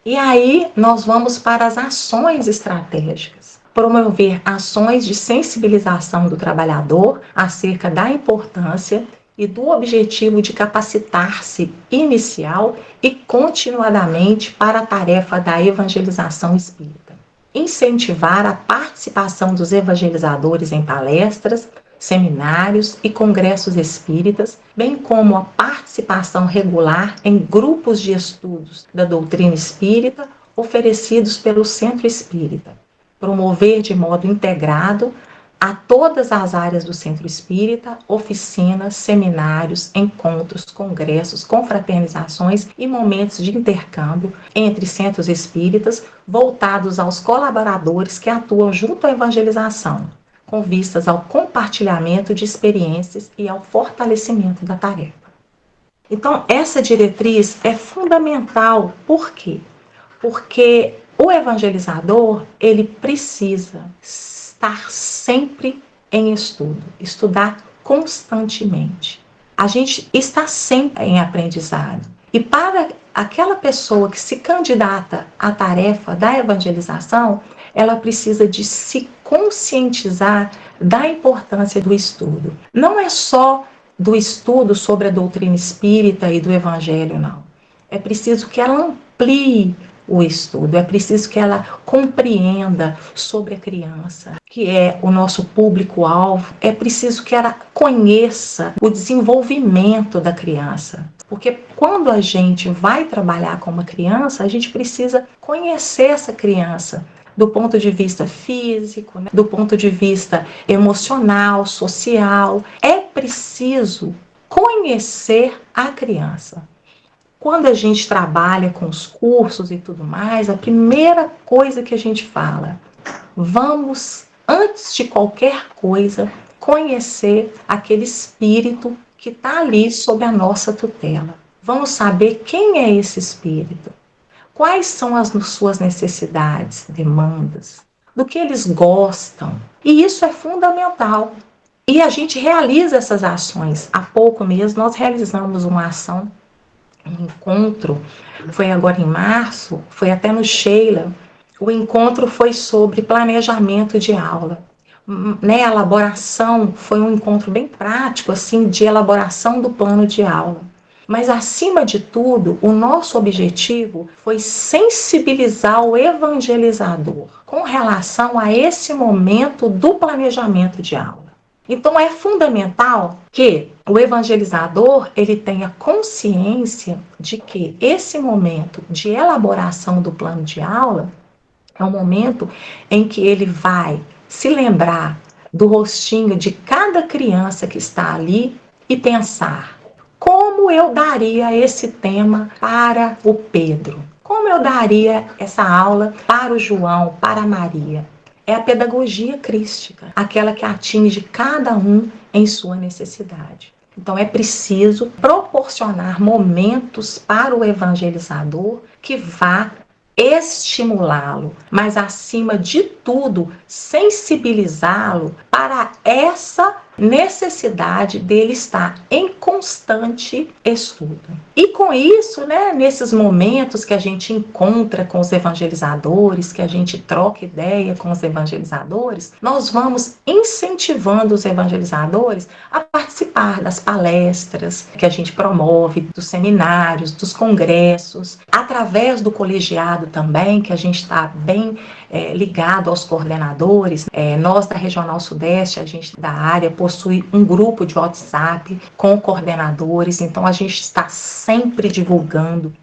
E aí nós vamos para as ações estratégicas. Promover ações de sensibilização do trabalhador acerca da importância e do objetivo de capacitar-se inicial e continuadamente para a tarefa da evangelização espírita. Incentivar a participação dos evangelizadores em palestras, seminários e congressos espíritas, bem como a participação regular em grupos de estudos da doutrina espírita oferecidos pelo Centro Espírita. Promover de modo integrado a todas as áreas do Centro Espírita, oficinas, seminários, encontros, congressos, confraternizações e momentos de intercâmbio entre centros espíritas voltados aos colaboradores que atuam junto à evangelização, com vistas ao compartilhamento de experiências e ao fortalecimento da tarefa. Então, essa diretriz é fundamental. Por quê? Porque o evangelizador, ele precisa estar sempre em estudo, estudar constantemente. A gente está sempre em aprendizado. E para aquela pessoa que se candidata à tarefa da evangelização, ela precisa de se conscientizar da importância do estudo. Não é só do estudo sobre a doutrina espírita e do evangelho, não. É preciso que ela amplie o estudo, é preciso que ela compreenda sobre a criança, que é o nosso público-alvo, é preciso que ela conheça o desenvolvimento da criança. Porque quando a gente vai trabalhar com uma criança, a gente precisa conhecer essa criança do ponto de vista físico, né? Do ponto de vista emocional, social. É preciso conhecer a criança. Quando a gente trabalha com os cursos e tudo mais, a primeira coisa que a gente fala, vamos, antes de qualquer coisa, conhecer aquele espírito que está ali sob a nossa tutela. Vamos saber quem é esse espírito, quais são as suas necessidades, demandas, do que eles gostam. E isso é fundamental. E a gente realiza essas ações. Há pouco mesmo nós realizamos uma ação, um encontro, foi agora em março, foi até no Sheila. O encontro foi sobre planejamento de aula. Né, a elaboração foi um encontro bem prático, assim, de elaboração do plano de aula. Mas, acima de tudo, o nosso objetivo foi sensibilizar o evangelizador com relação a esse momento do planejamento de aula. Então, é fundamental que o evangelizador ele tenha consciência de que esse momento de elaboração do plano de aula é um momento em que ele vai se lembrar do rostinho de cada criança que está ali e pensar: como eu daria esse tema para o Pedro? Como eu daria essa aula para o João, para a Maria? É a pedagogia crística, aquela que atinge cada um em sua necessidade. Então é preciso proporcionar momentos para o evangelizador que vá estimulá-lo, mas acima de tudo, sensibilizá-lo para essa necessidade dele estar em constante estudo. E com isso, né, nesses momentos que a gente encontra com os evangelizadores, que a gente troca ideia com os evangelizadores, nós vamos incentivando os evangelizadores a participar das palestras que a gente promove, dos seminários, dos congressos, através do colegiado também, que a gente está bem ligado aos coordenadores. Nós da Regional Sudeste, a gente da área, possui um grupo de WhatsApp com coordenadores, então a gente está sempre divulgando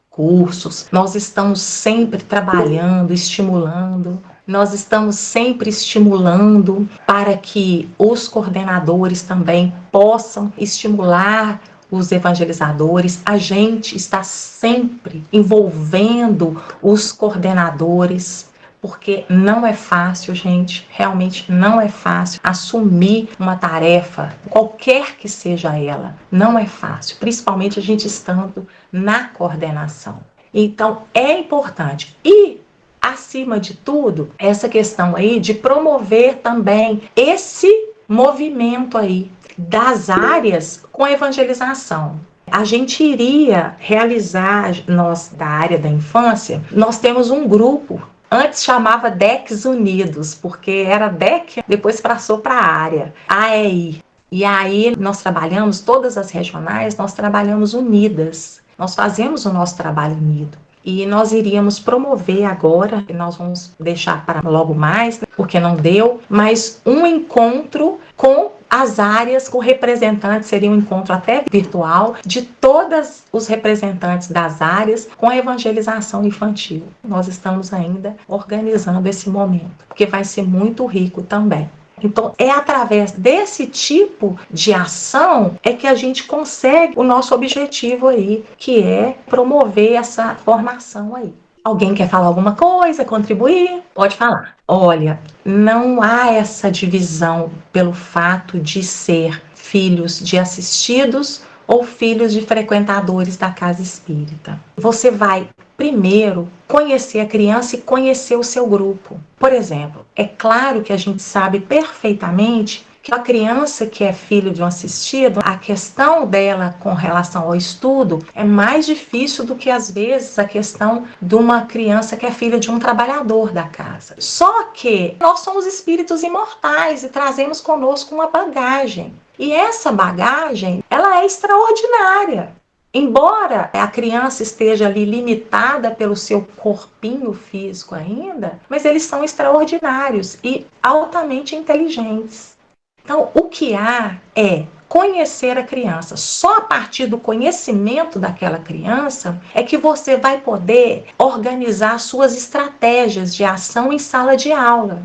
cursos, nós estamos sempre trabalhando, estimulando, nós estamos sempre estimulando para que os coordenadores também possam estimular os evangelizadores. A gente está sempre envolvendo os coordenadores, porque não é fácil, gente, realmente não é fácil assumir uma tarefa, qualquer que seja ela, não é fácil, principalmente a gente estando na coordenação. Então, é importante. E, acima de tudo, essa questão aí de promover também esse movimento aí das áreas com a evangelização. A gente iria realizar, nós da área da infância, nós temos um grupo. Antes chamava DECs Unidos, porque era DEC, depois passou para a área, AEI. E aí nós trabalhamos, todas as regionais, nós trabalhamos unidas. Nós fazemos o nosso trabalho unido. E nós iríamos promover agora, nós vamos deixar para logo mais, porque não deu, mas um encontro com as áreas, com representantes, seria um encontro até virtual, de todos os representantes das áreas com a evangelização infantil. Nós estamos ainda organizando esse momento, porque vai ser muito rico também. Então, é através desse tipo de ação é que a gente consegue o nosso objetivo aí, que é promover essa formação aí. Alguém quer falar alguma coisa, contribuir? Pode falar. Olha, não há essa divisão pelo fato de ser filhos de assistidos ou filhos de frequentadores da casa espírita. Você vai primeiro conhecer a criança e conhecer o seu grupo. Por exemplo, é claro que a gente sabe perfeitamente que a criança que é filho de um assistido, a questão dela com relação ao estudo é mais difícil do que, às vezes, a questão de uma criança que é filha de um trabalhador da casa. Só que nós somos espíritos imortais e trazemos conosco uma bagagem. E essa bagagem, ela é extraordinária. Embora a criança esteja ali limitada pelo seu corpinho físico ainda, mas eles são extraordinários e altamente inteligentes. Então, o que há é conhecer a criança. Só a partir do conhecimento daquela criança é que você vai poder organizar suas estratégias de ação em sala de aula.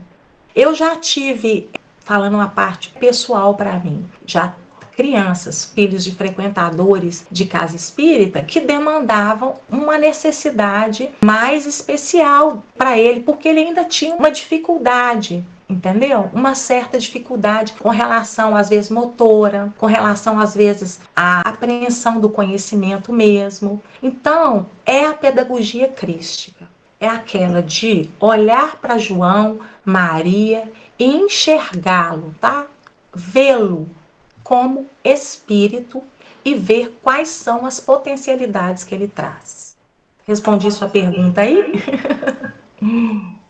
Eu já tive, falando uma parte pessoal para mim, já crianças, filhos de frequentadores de casa espírita, que demandavam uma necessidade mais especial para ele, porque ele ainda tinha uma dificuldade, entendeu? Uma certa dificuldade com relação, às vezes, motora, com relação, às vezes, à apreensão do conhecimento mesmo. Então, é a pedagogia crística. É aquela de olhar para João, Maria e enxergá-lo, tá? Vê-lo como espírito e ver quais são as potencialidades que ele traz. Respondi sua pergunta aí?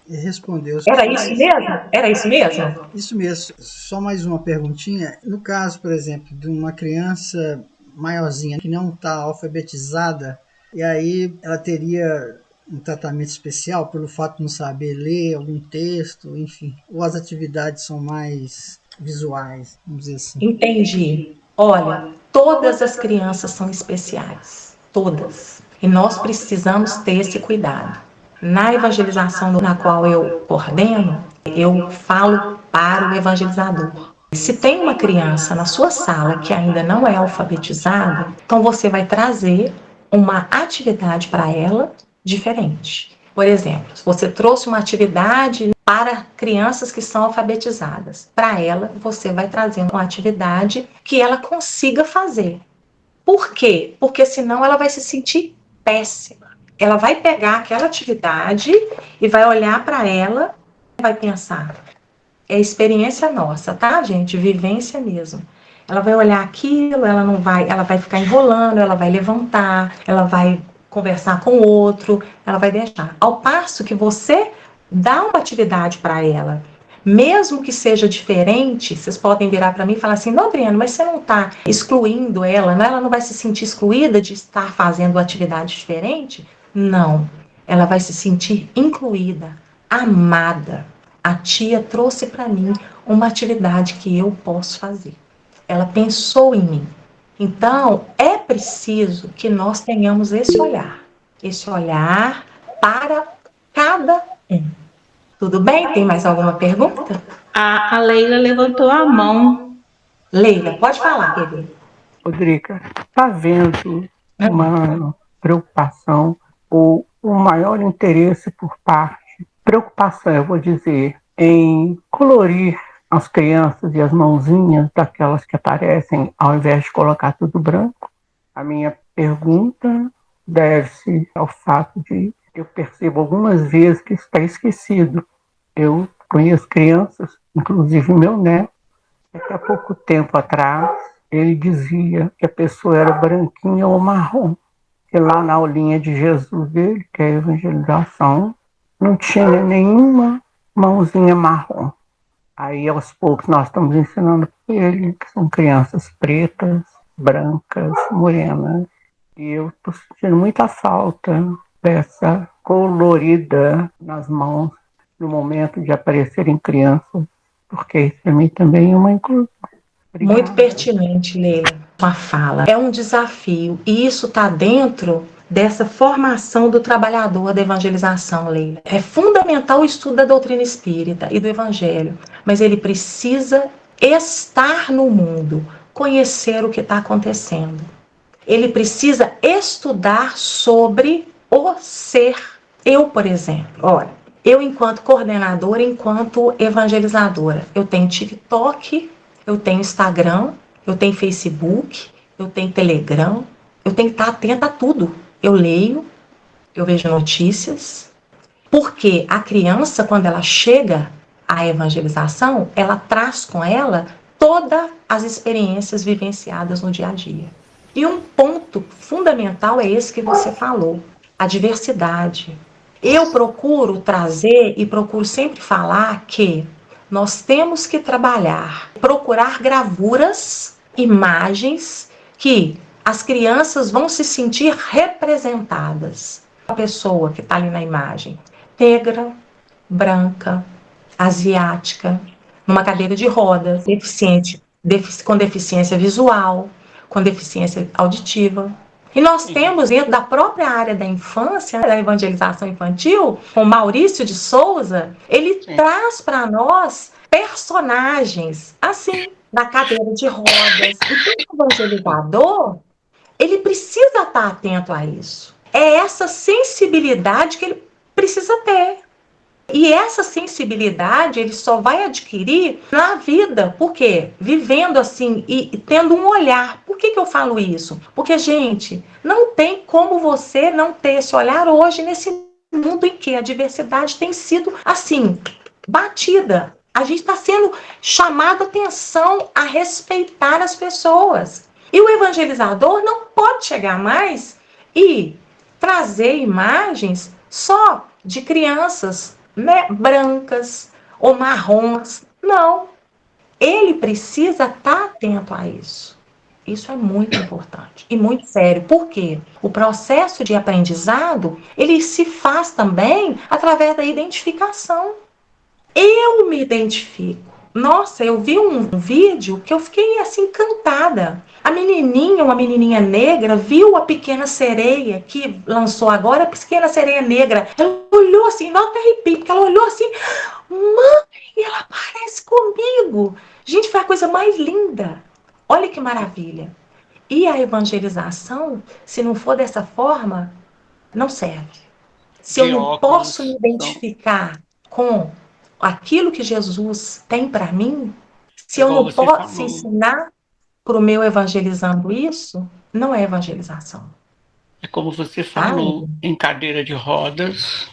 Respondeu. Era isso mesmo? Era isso mesmo? Isso mesmo. Só mais uma perguntinha. No caso, por exemplo, de uma criança maiorzinha que não está alfabetizada, e aí ela teria um tratamento especial pelo fato de não saber ler algum texto, enfim, ou as atividades são mais visuais, vamos dizer assim. Entendi. Olha, todas as crianças são especiais, todas. E nós precisamos ter esse cuidado. Na evangelização na qual eu coordeno, eu falo para o evangelizador. Se tem uma criança na sua sala que ainda não é alfabetizada, então você vai trazer uma atividade para ela diferente. Por exemplo, se você trouxe uma atividade para crianças que são alfabetizadas, para ela você vai trazer uma atividade que ela consiga fazer. Por quê? Porque senão ela vai se sentir péssima. Ela vai pegar aquela atividade e vai olhar para ela e vai pensar. É experiência nossa, tá, gente? Vivência mesmo. Ela vai olhar aquilo, ela vai ficar enrolando, ela vai levantar, ela vai conversar com o outro, ela vai deixar. Ao passo que você dá uma atividade para ela, mesmo que seja diferente, vocês podem virar para mim e falar assim, não, Adriana, mas você não está excluindo ela, né? Ela não vai se sentir excluída de estar fazendo atividade diferente? Não, ela vai se sentir incluída, amada. A tia trouxe para mim uma atividade que eu posso fazer. Ela pensou em mim. Então, é preciso que nós tenhamos esse olhar para cada um. Tudo bem? Tem mais alguma pergunta? A Leila levantou a mão. Leila, pode falar, querida. Rodriga, está havendo uma preocupação ou um maior interesse por parte, preocupação, eu vou dizer, em colorir as crianças e as mãozinhas daquelas que aparecem, ao invés de colocar tudo branco? A minha pergunta deve-se ao fato de eu percebo algumas vezes que está esquecido. Eu conheço crianças, inclusive meu neto, até pouco tempo atrás, ele dizia que a pessoa era branquinha ou marrom. E lá na aulinha de Jesus dele, que é a evangelização, não tinha nenhuma mãozinha marrom. Aí, aos poucos, nós estamos ensinando para ele que são crianças pretas, brancas, morenas. E eu estou sentindo muita falta dessa colorida nas mãos no momento de aparecerem crianças, porque isso para mim também é uma inclusão. Muito pertinente, Leila, sua fala. É um desafio e isso está dentro dessa formação do trabalhador da evangelização, Leila. É fundamental o estudo da doutrina espírita e do evangelho, mas ele precisa estar no mundo, conhecer o que está acontecendo. Ele precisa estudar sobre o ser. Eu, por exemplo, olha, eu enquanto coordenadora, enquanto evangelizadora, eu tenho TikTok, eu tenho Instagram, eu tenho Facebook, eu tenho Telegram, eu tenho que estar atenta a tudo. Eu leio, eu vejo notícias, porque a criança, quando ela chega à evangelização, ela traz com ela todas as experiências vivenciadas no dia a dia. E um ponto fundamental é esse que você falou, a diversidade. Eu procuro trazer e procuro sempre falar que nós temos que trabalhar, procurar gravuras, imagens que as crianças vão se sentir representadas. A pessoa que está ali na imagem, negra, branca, asiática, numa cadeira de rodas, deficiente, com deficiência visual, com deficiência auditiva. E nós temos dentro da própria área da infância, da evangelização infantil, o Maurício de Souza, ele traz para nós personagens assim, na cadeira de rodas. E o evangelizador, ele precisa estar atento a isso. É essa sensibilidade que ele precisa ter. E essa sensibilidade ele só vai adquirir na vida. Por quê? Vivendo assim e tendo um olhar. Por que eu falo isso? Porque, gente, não tem como você não ter esse olhar hoje nesse mundo em que a diversidade tem sido, assim, batida. A gente está sendo chamado a atenção a respeitar as pessoas. E o evangelizador não pode chegar mais e trazer imagens só de crianças, né, brancas ou marrons. Não. Ele precisa estar atento a isso. Isso é muito importante e muito sério. Por quê? O processo de aprendizado, ele se faz também através da identificação. Eu me identifico. Nossa, eu vi um vídeo que eu fiquei assim encantada. A menininha, uma menininha negra, viu a Pequena Sereia, que lançou agora, a Pequena Sereia Negra. Ela olhou assim, não até arrepio, porque ela olhou assim, mãe, ela parece comigo. Gente, foi a coisa mais linda. Olha que maravilha. E a evangelização, se não for dessa forma, não serve. Se eu não posso me identificar com aquilo que Jesus tem para mim, se eu não posso ensinar para o meu evangelizando isso, não é evangelização. É como você falou, em cadeira de rodas,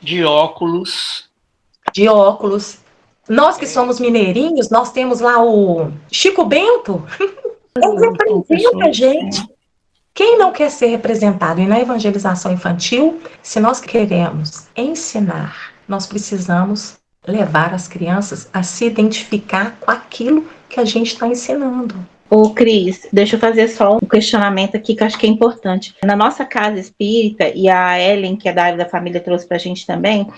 de óculos. De óculos. Nós que somos mineirinhos, nós temos lá o Chico Bento. Ele representa a gente. Quem não quer ser representado? E na evangelização infantil, se nós queremos ensinar, nós precisamos levar as crianças a se identificar com aquilo que a gente está ensinando. Ô, Cris, deixa eu fazer só um questionamento aqui que eu acho que é importante. Na nossa casa espírita, e a Ellen, que é da área da família, trouxe para a gente também,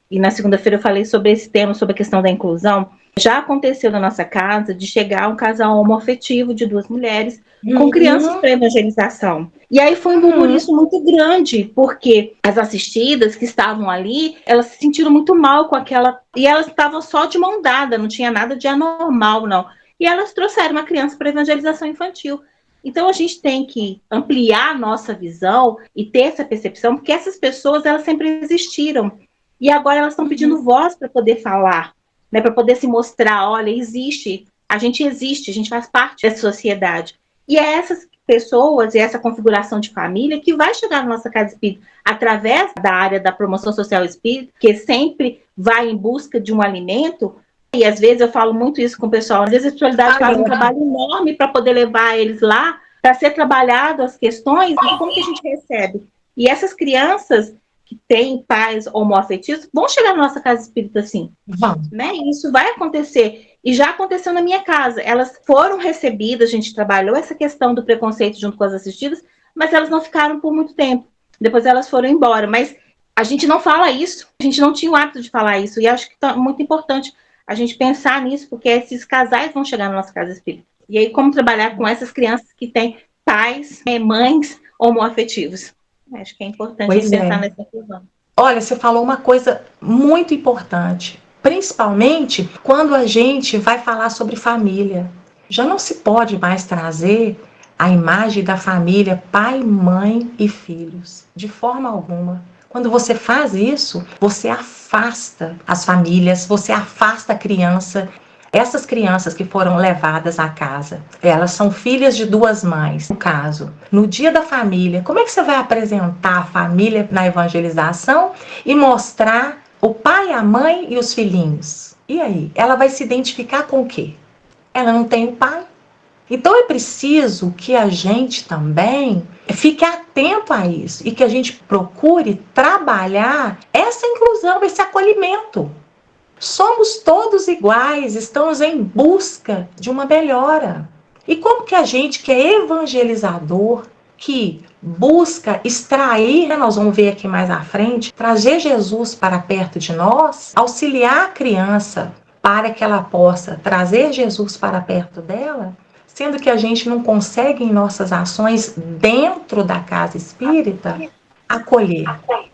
e na segunda-feira eu falei sobre esse tema, sobre a questão da inclusão. Já aconteceu na nossa casa de chegar um casal homoafetivo de 2 mulheres com crianças para evangelização. E aí foi um burburinho muito grande, porque as assistidas que estavam ali, elas se sentiram muito mal com aquela... E elas estavam só de mão dada, não tinha nada de anormal, não. E elas trouxeram uma criança para evangelização infantil. Então a gente tem que ampliar a nossa visão e ter essa percepção, porque essas pessoas, elas sempre existiram. E agora elas estão pedindo voz para poder falar, né, para poder se mostrar, olha, existe, a gente faz parte dessa sociedade. E é essas pessoas e essa configuração de família que vai chegar na nossa casa espírita através da área da promoção social espírita, que sempre vai em busca de um alimento. E às vezes eu falo muito isso com o pessoal, às vezes a espiritualidade faz um trabalho enorme para poder levar eles lá, para ser trabalhado as questões, e como que a gente recebe? E essas crianças que têm pais homoafetivos vão chegar na nossa casa espírita assim. Né? E isso vai acontecer. E já aconteceu na minha casa. Elas foram recebidas, a gente trabalhou essa questão do preconceito junto com as assistidas, mas elas não ficaram por muito tempo. Depois elas foram embora. Mas a gente não fala isso, a gente não tinha o hábito de falar isso. E acho que é muito importante a gente pensar nisso, porque esses casais vão chegar na nossa casa espírita. E aí, como trabalhar com essas crianças que têm pais, mães homoafetivos. Acho que é importante pensar nessa inclusão. Olha, você falou uma coisa muito importante, principalmente quando a gente vai falar sobre família. Já não se pode mais trazer a imagem da família pai, mãe e filhos, de forma alguma. Quando você faz isso, você afasta as famílias, você afasta a criança. Essas crianças que foram levadas à casa, elas são filhas de duas mães, no caso. No dia da família, como é que você vai apresentar a família na evangelização e mostrar o pai, a mãe e os filhinhos? E aí? Ela vai se identificar com o quê? Ela não tem o pai. Então é preciso que a gente também fique atento a isso e que a gente procure trabalhar essa inclusão, esse acolhimento. Somos todos iguais, estamos em busca de uma melhora. E como que a gente que é evangelizador, que busca extrair, nós vamos ver aqui mais à frente, trazer Jesus para perto de nós, auxiliar a criança para que ela possa trazer Jesus para perto dela, sendo que a gente não consegue em nossas ações dentro da casa espírita acolher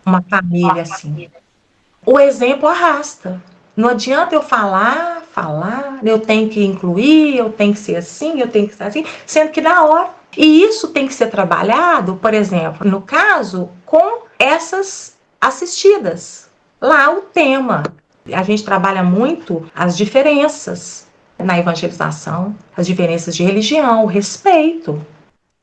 uma família assim. O exemplo arrasta. Não adianta eu falar, eu tenho que incluir, eu tenho que ser assim, eu tenho que ser assim, sendo que na hora. E isso tem que ser trabalhado, por exemplo, no caso, com essas assistidas. Lá o tema. A gente trabalha muito as diferenças na evangelização, as diferenças de religião, o respeito,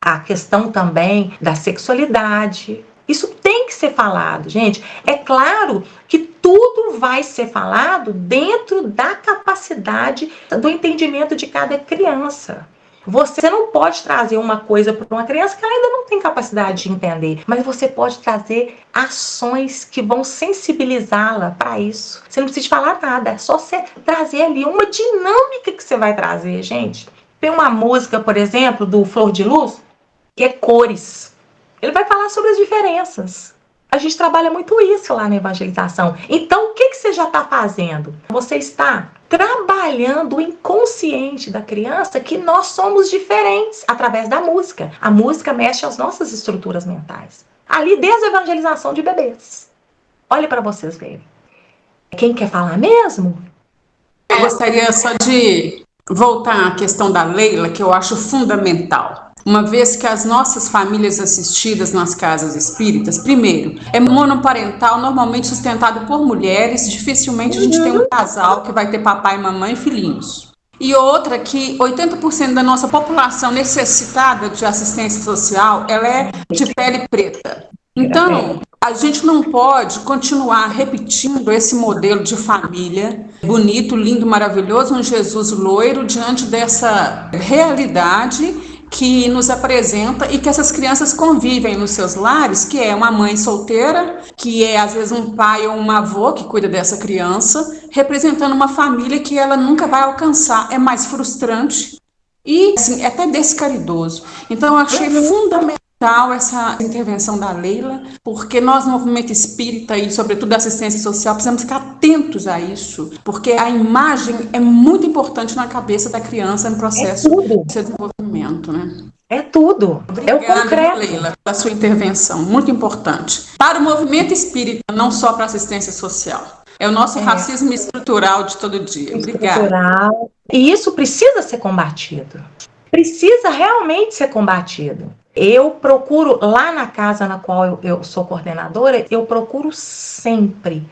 a questão também da sexualidade. Isso tem que ser falado, gente. É claro que tudo vai ser falado dentro da capacidade do entendimento de cada criança. Você não pode trazer uma coisa para uma criança que ela ainda não tem capacidade de entender, mas você pode trazer ações que vão sensibilizá-la para isso. Você não precisa falar nada, é só você trazer ali uma dinâmica que você vai trazer, gente. Tem uma música, por exemplo, do Flor de Luz, que é Cores. Ele vai falar sobre as diferenças. A gente trabalha muito isso lá na evangelização. Então, o que você já está fazendo? Você está trabalhando o inconsciente da criança que nós somos diferentes através da música. A música mexe as nossas estruturas mentais. Ali, desde a evangelização de bebês. Olha para vocês verem. Quem quer falar mesmo? Eu gostaria só de voltar à questão da Leila, que eu acho fundamental. Uma vez que as nossas famílias assistidas nas casas espíritas, primeiro, é monoparental, normalmente sustentado por mulheres, dificilmente a gente tem um casal que vai ter papai, mamãe e filhinhos. E outra que 80% da nossa população necessitada de assistência social, ela é de pele preta. Então, a gente não pode continuar repetindo esse modelo de família bonito, lindo, maravilhoso, um Jesus loiro diante dessa realidade que nos apresenta e que essas crianças convivem nos seus lares, que é uma mãe solteira, que é às vezes um pai ou uma avó que cuida dessa criança, representando uma família que ela nunca vai alcançar. É mais frustrante e assim, é até descaridoso. Então eu achei fundamental essa intervenção da Leila, porque nós, no movimento espírita e, sobretudo, da assistência social, precisamos ficar atentos a isso, porque a imagem é muito importante na cabeça da criança no processo de desenvolvimento, né? É tudo. É o concreto. Leila, pela sua intervenção, muito importante. Para o movimento espírita, não só para a assistência social. É o nosso racismo estrutural de todo dia. Obrigada. E isso precisa ser combatido. Precisa realmente ser combatido. Eu procuro, lá na casa na qual eu sou coordenadora, eu procuro sempre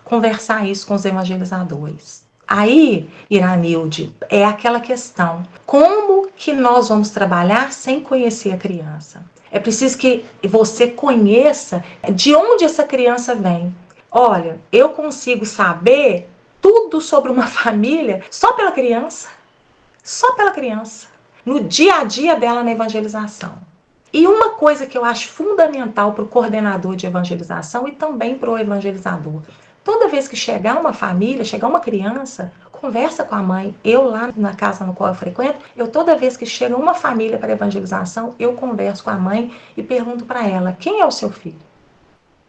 conversar isso com os evangelizadores. Aí, Iranilde, é aquela questão, como que nós vamos trabalhar sem conhecer a criança? É preciso que você conheça de onde essa criança vem. Olha, eu consigo saber tudo sobre uma família só pela criança. Só pela criança. No dia a dia dela na evangelização. E uma coisa que eu acho fundamental para o coordenador de evangelização e também para o evangelizador. Toda vez que chegar uma família, chegar uma criança, conversa com a mãe. Eu lá na casa no qual eu frequento, toda vez que chega uma família para evangelização, eu converso com a mãe e pergunto para ela, quem é o seu filho?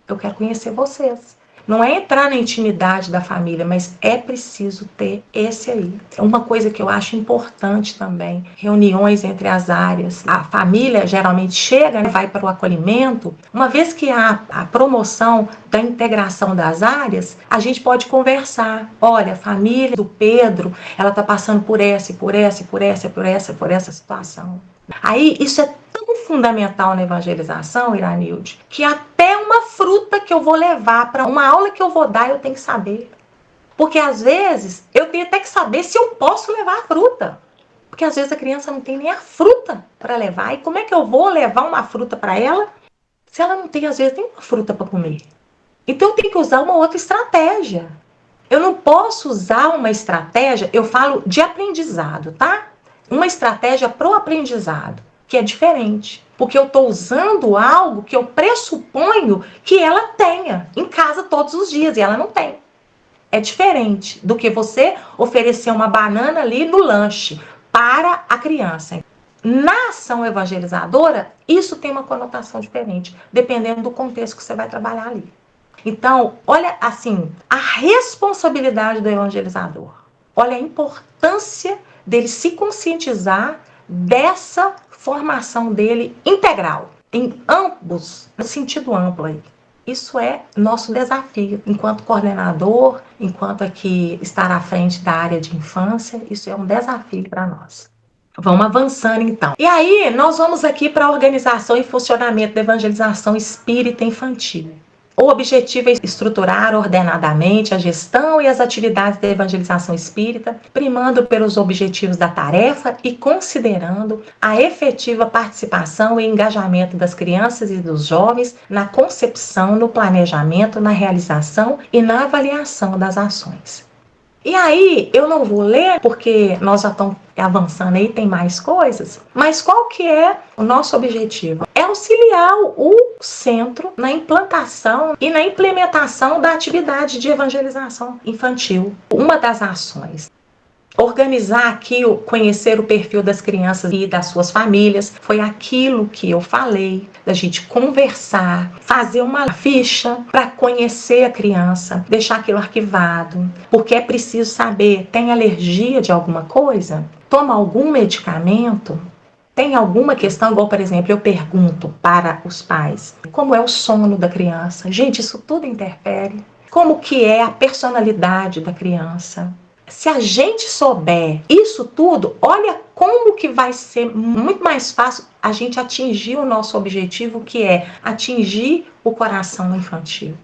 Eu quero conhecer vocês. Não é entrar na intimidade da família, mas é preciso ter esse aí. Uma coisa que eu acho importante também, reuniões entre as áreas. A família geralmente chega e vai para o acolhimento. Uma vez que há a promoção da integração das áreas, a gente pode conversar. Olha, a família do Pedro, ela está passando por essa situação. Aí, isso é tão fundamental na evangelização, Iranilde, que até uma fruta que eu vou levar para uma aula que eu vou dar, eu tenho que saber. Porque, às vezes, eu tenho até que saber se eu posso levar a fruta. Porque, às vezes, a criança não tem nem a fruta para levar. E como é que eu vou levar uma fruta para ela se ela não tem, às vezes, nem uma fruta para comer? Então, eu tenho que usar uma outra estratégia. Eu não posso usar uma estratégia, eu falo de aprendizado, tá? Uma estratégia pro aprendizado, que é diferente. Porque eu estou usando algo que eu pressuponho que ela tenha em casa todos os dias, e ela não tem. É diferente do que você oferecer uma banana ali no lanche para a criança. Na ação evangelizadora, isso tem uma conotação diferente, dependendo do contexto que você vai trabalhar ali. Então, olha assim, a responsabilidade do evangelizador. Olha a importância dele se conscientizar dessa formação dele integral, em ambos, no sentido amplo aí. Isso é nosso desafio, enquanto coordenador, enquanto aqui estar à frente da área de infância, isso é um desafio para nós. Vamos avançando então. E aí, nós vamos aqui para a organização e funcionamento da evangelização espírita infantil. O objetivo é estruturar ordenadamente a gestão e as atividades da evangelização espírita, primando pelos objetivos da tarefa e considerando a efetiva participação e engajamento das crianças e dos jovens na concepção, no planejamento, na realização e na avaliação das ações. E aí, eu não vou ler, porque nós já estamos avançando aí, tem mais coisas, mas qual que é o nosso objetivo? É auxiliar o centro na implantação e na implementação da atividade de evangelização infantil. Uma das ações. Organizar aqui, conhecer o perfil das crianças e das suas famílias, foi aquilo que eu falei, da gente conversar, fazer uma ficha para conhecer a criança, deixar aquilo arquivado, porque é preciso saber, tem alergia de alguma coisa? Toma algum medicamento? Tem alguma questão, igual, por exemplo, eu pergunto para os pais, como é o sono da criança? Gente, isso tudo interfere. Como que é a personalidade da criança? Se a gente souber isso tudo, olha como que vai ser muito mais fácil a gente atingir o nosso objetivo, que é atingir o coração infantil.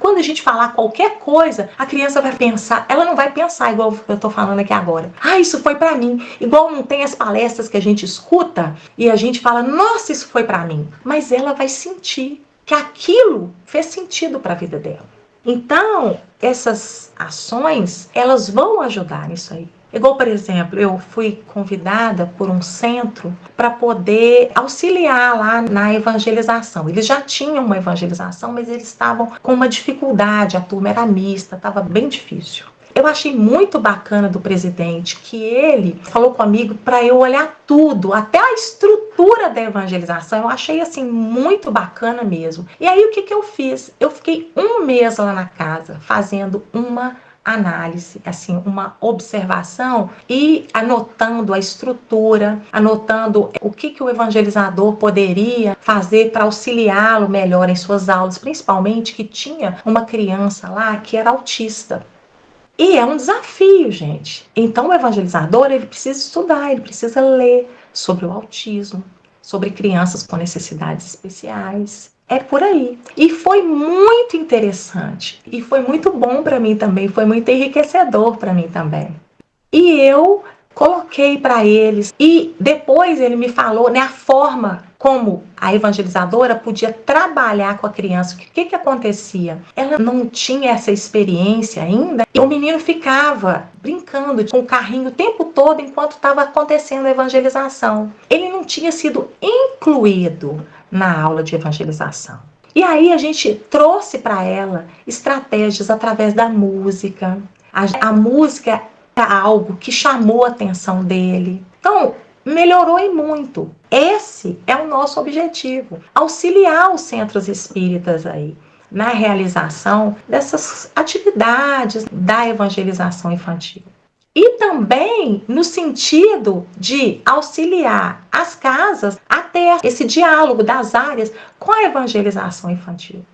Quando a gente falar qualquer coisa, a criança vai pensar, ela não vai pensar igual eu estou falando aqui agora. Ah, isso foi para mim. Igual não tem as palestras que a gente escuta e a gente fala, nossa, isso foi para mim. Mas ela vai sentir que aquilo fez sentido para a vida dela. Então, essas ações, elas vão ajudar nisso aí. Igual, por exemplo, eu fui convidada por um centro para poder auxiliar lá na evangelização. Eles já tinham uma evangelização, mas eles estavam com uma dificuldade, a turma era mista, estava bem difícil. Eu achei muito bacana do presidente que ele falou comigo para eu olhar tudo, até a estrutura da evangelização. Eu achei assim muito bacana mesmo. E aí o que eu fiz? Eu fiquei um mês lá na casa fazendo uma análise, assim, uma observação e anotando a estrutura, anotando o que o evangelizador poderia fazer para auxiliá-lo melhor em suas aulas, principalmente que tinha uma criança lá que era autista. E é um desafio, gente. Então, o evangelizador, ele precisa estudar, ele precisa ler sobre o autismo, sobre crianças com necessidades especiais. É por aí. E foi muito interessante. E foi muito bom para mim também, foi muito enriquecedor para mim também. E eu coloquei para eles. E depois ele me falou, né, a forma como a evangelizadora podia trabalhar com a criança. O que acontecia? Ela não tinha essa experiência ainda. E o menino ficava brincando com o carrinho o tempo todo enquanto estava acontecendo a evangelização. Ele não tinha sido incluído na aula de evangelização. E aí a gente trouxe para ela estratégias através da música. A música é algo que chamou a atenção dele. Então, melhorou e muito. Esse é o nosso objetivo, auxiliar os centros espíritas aí na realização dessas atividades da evangelização infantil. E também no sentido de auxiliar as casas a ter esse diálogo das áreas com a evangelização infantil.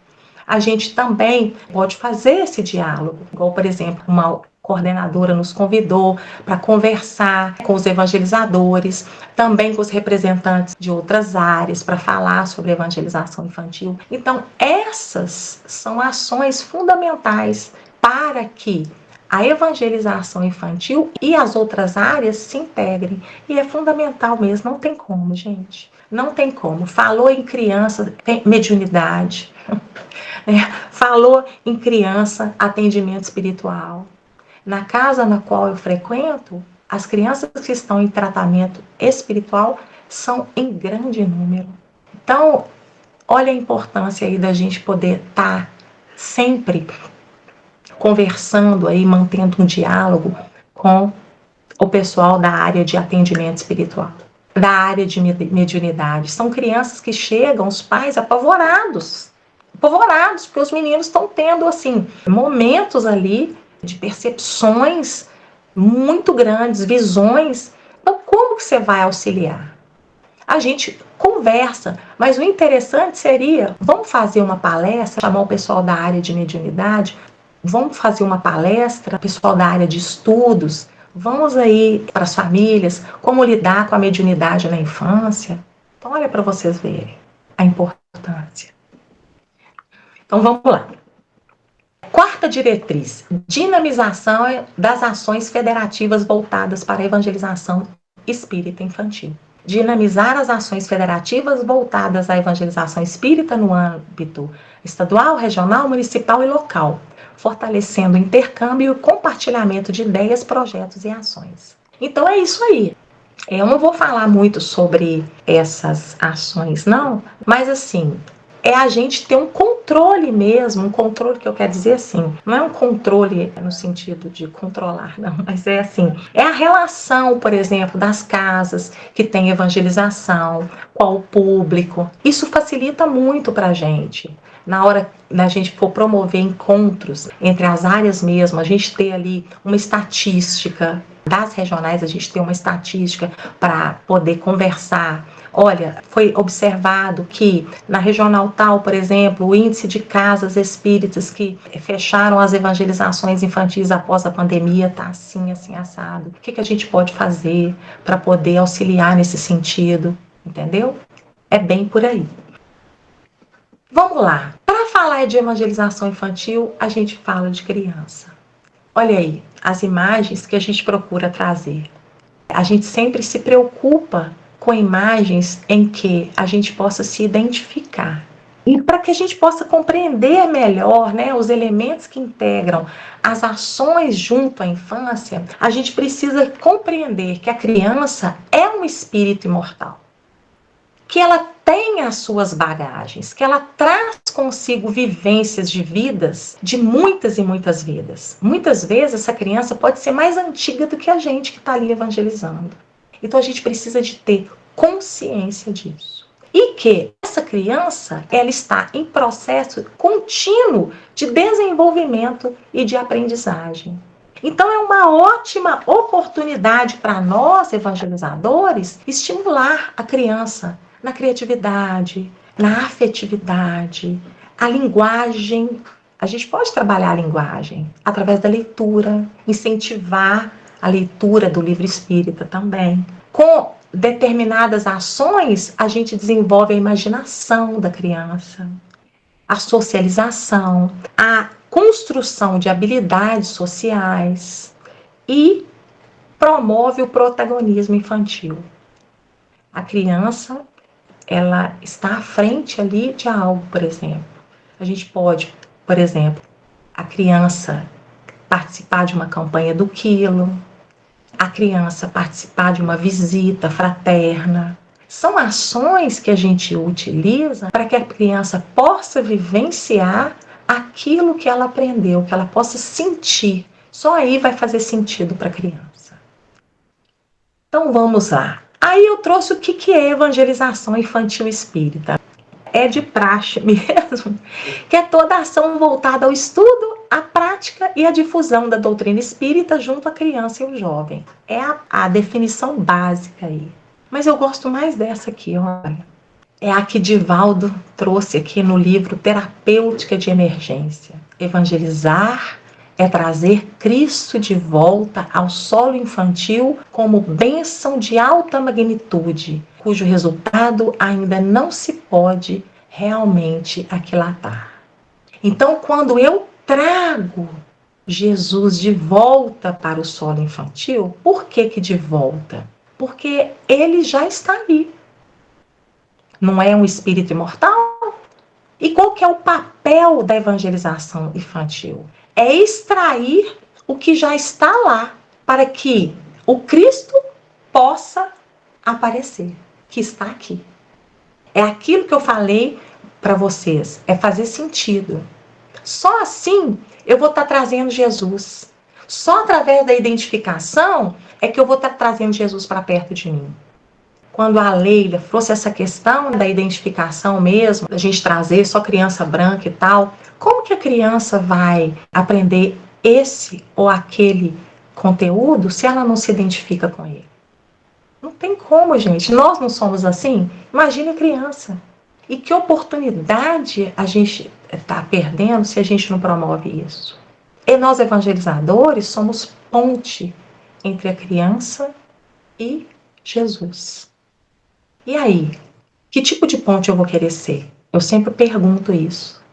A gente também pode fazer esse diálogo, igual, por exemplo, uma coordenadora nos convidou para conversar com os evangelizadores, também com os representantes de outras áreas, para falar sobre evangelização infantil. Então, essas são ações fundamentais para que a evangelização infantil e as outras áreas se integrem. E é fundamental mesmo, não tem como, gente. Não tem como. Falou em criança, tem mediunidade. Falou em criança, atendimento espiritual. Na casa na qual eu frequento, as crianças que estão em tratamento espiritual são em grande número. Então, olha a importância aí da gente poder estar sempre conversando aí, mantendo um diálogo com o pessoal da área de atendimento espiritual, da área de mediunidade. São crianças que chegam, os pais apavorados, porque os meninos estão tendo, assim, momentos ali de percepções muito grandes, visões. Então, como que você vai auxiliar? A gente conversa, mas o interessante seria, vamos fazer uma palestra, chamar o pessoal da área de mediunidade, vamos fazer uma palestra, pessoal da área de estudos, vamos aí para as famílias, como lidar com a mediunidade na infância. Então, olha para vocês verem a importância. Então, vamos lá. Quarta diretriz, dinamização das ações federativas voltadas para a evangelização espírita infantil. Dinamizar as ações federativas voltadas à evangelização espírita no âmbito estadual, regional, municipal e local, fortalecendo o intercâmbio e o compartilhamento de ideias, projetos e ações. Então é isso aí. Eu não vou falar muito sobre essas ações, não, mas assim, é a gente ter um controle mesmo, um controle que eu quero dizer assim, não é um controle no sentido de controlar, não, mas é assim, é a relação, por exemplo, das casas que tem evangelização, com o público. Isso facilita muito para a gente. Na hora da gente for promover encontros entre as áreas mesmo, a gente ter ali uma estatística, das regionais a gente ter uma estatística para poder conversar. Olha, foi observado que na regional tal, por exemplo, o índice de casas espíritas que fecharam as evangelizações infantis após a pandemia está assim, assim, assado. O que a gente pode fazer para poder auxiliar nesse sentido? Entendeu? É bem por aí. Vamos lá. Para falar de evangelização infantil, a gente fala de criança. Olha aí, as imagens que a gente procura trazer. A gente sempre se preocupa com imagens em que a gente possa se identificar. E para que a gente possa compreender melhor, né, os elementos que integram as ações junto à infância, a gente precisa compreender que a criança é um espírito imortal, que ela tem as suas bagagens, que ela traz consigo vivências de vidas, de muitas e muitas vidas. Muitas vezes essa criança pode ser mais antiga do que a gente que está ali evangelizando. Então a gente precisa de ter consciência disso. E que essa criança, ela está em processo contínuo de desenvolvimento e de aprendizagem. Então é uma ótima oportunidade para nós, evangelizadores, estimular a criança na criatividade, na afetividade, a linguagem. A gente pode trabalhar a linguagem através da leitura, incentivar a leitura do livro espírita também. Com determinadas ações, a gente desenvolve a imaginação da criança, a socialização, a construção de habilidades sociais e promove o protagonismo infantil. A criança, ela está à frente ali de algo, por exemplo. A gente pode, por exemplo, a criança participar de uma campanha do quilo, a criança participar de uma visita fraterna. São ações que a gente utiliza para que a criança possa vivenciar aquilo que ela aprendeu, que ela possa sentir. Só aí vai fazer sentido para a criança. Então vamos lá. Aí eu trouxe o que é evangelização infantil espírita. é de praxe mesmo, que é toda ação voltada ao estudo, à prática e à difusão da doutrina espírita junto à criança e ao jovem. É a definição básica aí. Mas eu gosto mais dessa aqui, olha. É a que Divaldo trouxe aqui no livro Terapêutica de Emergência. Evangelizar é trazer Cristo de volta ao solo infantil como bênção de alta magnitude, cujo resultado ainda não se pode realmente aquilatar. Então, quando eu trago Jesus de volta para o solo infantil, por que de volta? Porque ele já está ali. Não é um espírito imortal? E qual que é o papel da evangelização infantil? É extrair o que já está lá, para que o Cristo possa aparecer, que está aqui. É aquilo que eu falei para vocês, é fazer sentido. Só assim eu vou estar trazendo Jesus. Só através da identificação é que eu vou estar trazendo Jesus para perto de mim. Quando a Leila trouxe essa questão da identificação mesmo, da gente trazer só criança branca e tal, como que a criança vai aprender esse ou aquele conteúdo se ela não se identifica com ele? Não tem como, gente. Nós não somos assim? Imagine a criança. E que oportunidade a gente está perdendo se a gente não promove isso? E nós, evangelizadores, somos ponte entre a criança e Jesus. E aí, que tipo de ponte eu vou querer ser? Eu sempre pergunto isso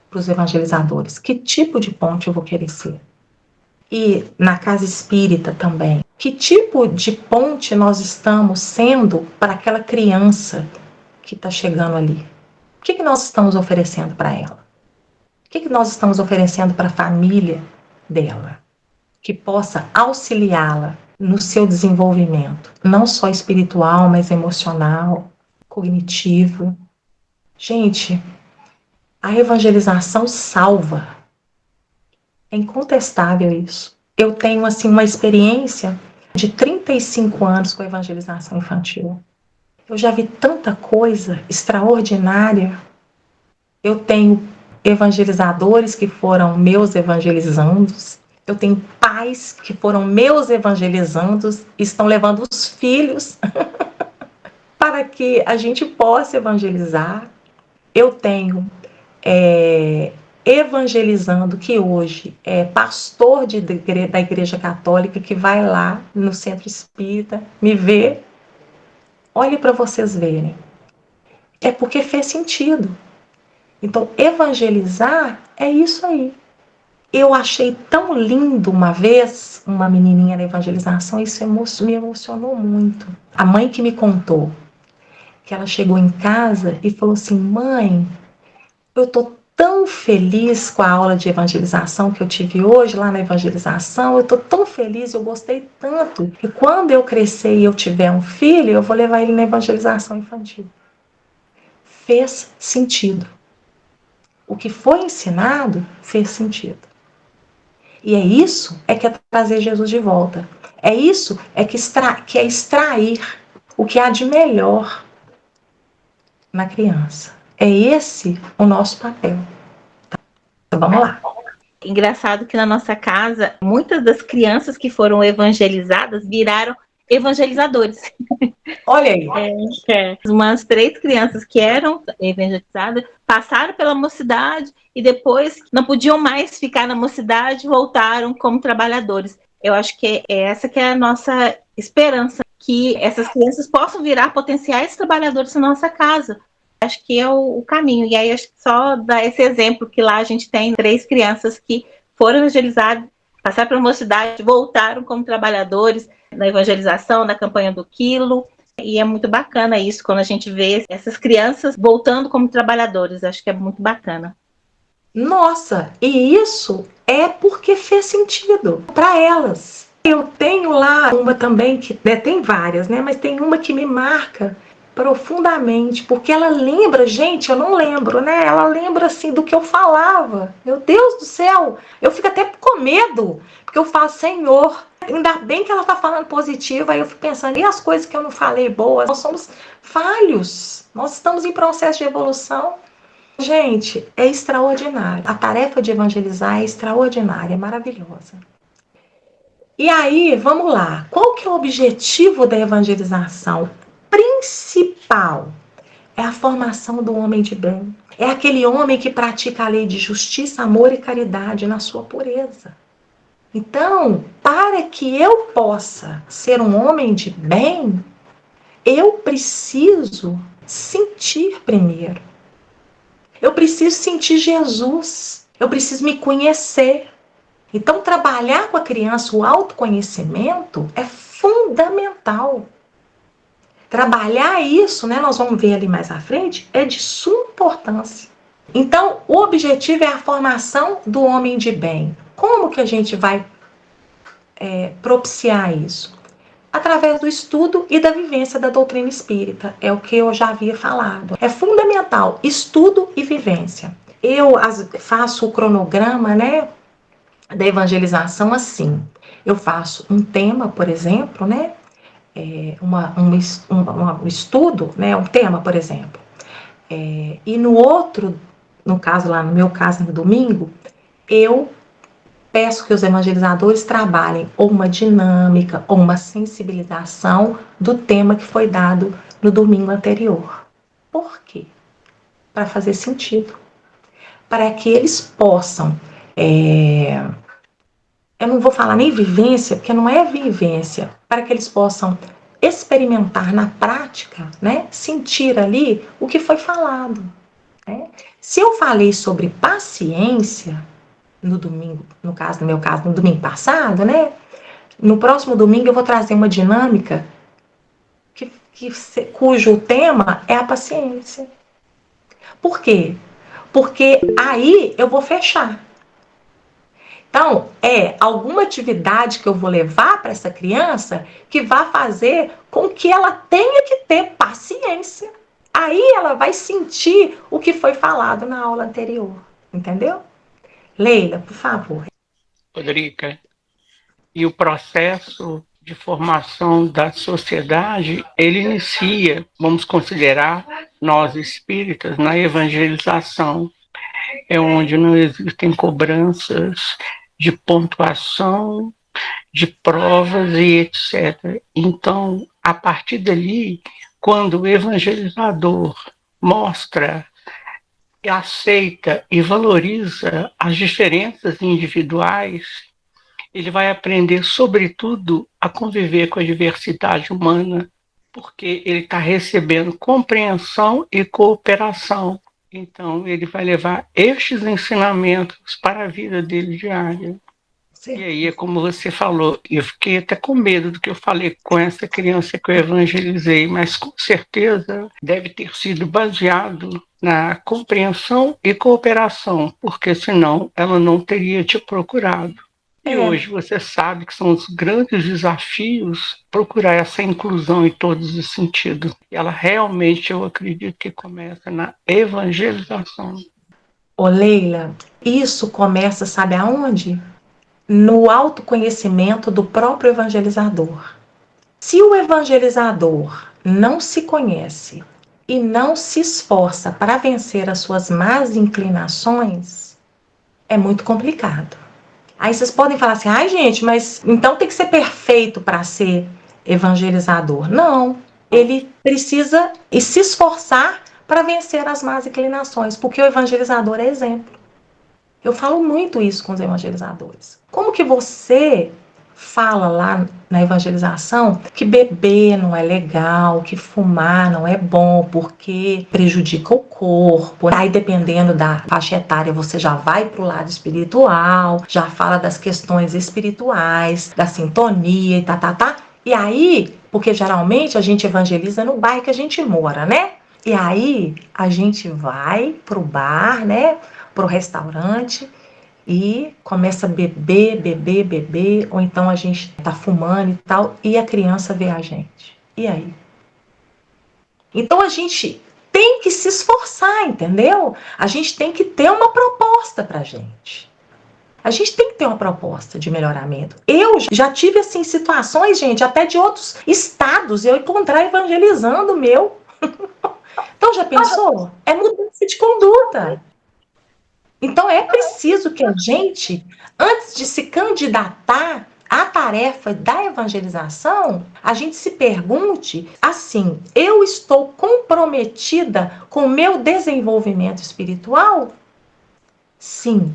para os evangelizadores. Que tipo de ponte eu vou querer ser? E na casa espírita também. Que tipo de ponte nós estamos sendo para aquela criança que está chegando ali? O que nós estamos oferecendo para ela? O que nós estamos oferecendo para a família dela? Que possa auxiliá-la no seu desenvolvimento, não só espiritual, mas emocional, cognitivo. Gente, a evangelização salva. É incontestável isso. Eu tenho assim uma experiência de 35 anos com a evangelização infantil. Eu já vi tanta coisa extraordinária. Eu tenho evangelizadores que foram meus evangelizandos. Eu tenho pais que foram meus evangelizandos e estão levando os filhos para que a gente possa evangelizar. Eu tenho evangelizando que hoje é pastor da Igreja Católica que vai lá no Centro Espírita me ver. Olhe para vocês verem. É porque fez sentido. Então, evangelizar é isso aí. Eu achei tão lindo uma vez, uma menininha na evangelização, isso me emocionou muito. A mãe que me contou, que ela chegou em casa e falou assim, mãe, eu estou tão feliz com a aula de evangelização que eu tive hoje lá na evangelização, eu estou tão feliz, eu gostei tanto, que quando eu crescer e eu tiver um filho, eu vou levar ele na evangelização infantil. Fez sentido. O que foi ensinado fez sentido. E é isso que é trazer Jesus de volta. É isso que é extrair o que há de melhor na criança. É esse o nosso papel. Então, vamos lá. Engraçado que na nossa casa, muitas das crianças que foram evangelizadas viraram evangelizadores. Olha aí. Umas 3 crianças que eram evangelizadas passaram pela mocidade e depois não podiam mais ficar na mocidade, voltaram como trabalhadores. Eu acho que essa que é a nossa esperança, que essas crianças possam virar potenciais trabalhadores na nossa casa. Acho que é o caminho. E aí, acho que só dar esse exemplo, que lá a gente tem 3 crianças que foram evangelizadas, passaram pela mocidade, voltaram como trabalhadores na evangelização, na campanha do Quilo. E é muito bacana isso, quando a gente vê essas crianças voltando como trabalhadores. Acho que é muito bacana. Nossa, e isso é porque fez sentido para elas. Eu tenho lá uma também, que tem várias, né? Mas tem uma que me marca profundamente, porque ela lembra, gente, eu não lembro, né? Ela lembra assim do que eu falava. Meu Deus do céu, eu fico até com medo, porque eu falo, Senhor, Ainda bem que ela está falando positivo, aí eu fico pensando, e as coisas que eu não falei boas? Nós somos falhos, nós estamos em processo de evolução. Gente, é extraordinário. A tarefa de evangelizar é extraordinária, é maravilhosa. E aí, vamos lá. Qual que é o objetivo da evangelização? Principal é a formação do homem de bem. É aquele homem que pratica a lei de justiça, amor e caridade na sua pureza. Então, para que eu possa ser um homem de bem, eu preciso sentir primeiro. Eu preciso sentir Jesus. Eu preciso me conhecer. Então, trabalhar com a criança o autoconhecimento é fundamental. Trabalhar isso, né, nós vamos ver ali mais à frente, é de suma importância. Então, o objetivo é a formação do homem de bem. Como que a gente vai propiciar isso? Através do estudo e da vivência da doutrina espírita. É o que eu já havia falado. É fundamental, estudo e vivência. Eu faço o cronograma, né, da evangelização assim. Eu faço um tema, por exemplo, né, um estudo, né, um tema, por exemplo. E no outro, no caso lá, no meu caso, no domingo, eu peço que os evangelizadores trabalhem ou uma dinâmica ou uma sensibilização do tema que foi dado no domingo anterior. Por quê? Para fazer sentido. Para que eles possam... eu não vou falar nem vivência, porque não é vivência. Para que eles possam experimentar na prática, né? Sentir ali o que foi falado. Né? Se eu falei sobre paciência... no domingo, no meu caso, no domingo passado, né? No próximo domingo eu vou trazer uma dinâmica cujo tema é a paciência. Por quê? Porque aí eu vou fechar. Então, alguma atividade que eu vou levar para essa criança que vai fazer com que ela tenha que ter paciência. Aí ela vai sentir o que foi falado na aula anterior. Entendeu? Leila, por favor. Rodriga, e o processo de formação da sociedade, ele inicia, vamos considerar, nós espíritas, na evangelização. É onde não existem cobranças de pontuação, de provas e etc. Então, a partir dali, quando o evangelizador mostra, aceita e valoriza as diferenças individuais, ele vai aprender, sobretudo, a conviver com a diversidade humana, porque ele está recebendo compreensão e cooperação. Então, ele vai levar estes ensinamentos para a vida dele diária. Sim. E aí, é como você falou, eu fiquei até com medo do que eu falei com essa criança que eu evangelizei, mas com certeza deve ter sido baseado na compreensão e cooperação, porque senão ela não teria te procurado. E hoje você sabe que são os grandes desafios procurar essa inclusão em todos os sentidos. E ela realmente, eu acredito que começa na evangelização. Ô Leila, isso começa, sabe aonde? No autoconhecimento do próprio evangelizador. Se o evangelizador não se conhece e não se esforça para vencer as suas más inclinações, é muito complicado. Aí vocês podem falar assim, ai gente, mas então tem que ser perfeito para ser evangelizador. Não, ele precisa se esforçar para vencer as más inclinações, porque o evangelizador é exemplo. Eu falo muito isso com os evangelizadores. Como que você fala lá na evangelização que beber não é legal, que fumar não é bom porque prejudica o corpo. Aí dependendo da faixa etária você já vai para o lado espiritual, já fala das questões espirituais, da sintonia e tá. E aí, porque geralmente a gente evangeliza no bairro que a gente mora, né? E aí a gente vai pro bar, né? Pro restaurante e começa a beber, ou então a gente tá fumando e tal, e a criança vê a gente. E aí? Então a gente tem que se esforçar, entendeu? A gente tem que ter uma proposta pra gente. A gente tem que ter uma proposta de melhoramento. Eu já tive, assim, situações, gente, até de outros estados, eu encontrar evangelizando o meu. Então, já pensou? É mudança de conduta. Então, é preciso que a gente, antes de se candidatar à tarefa da evangelização, a gente se pergunte assim: eu estou comprometida com o meu desenvolvimento espiritual? Sim.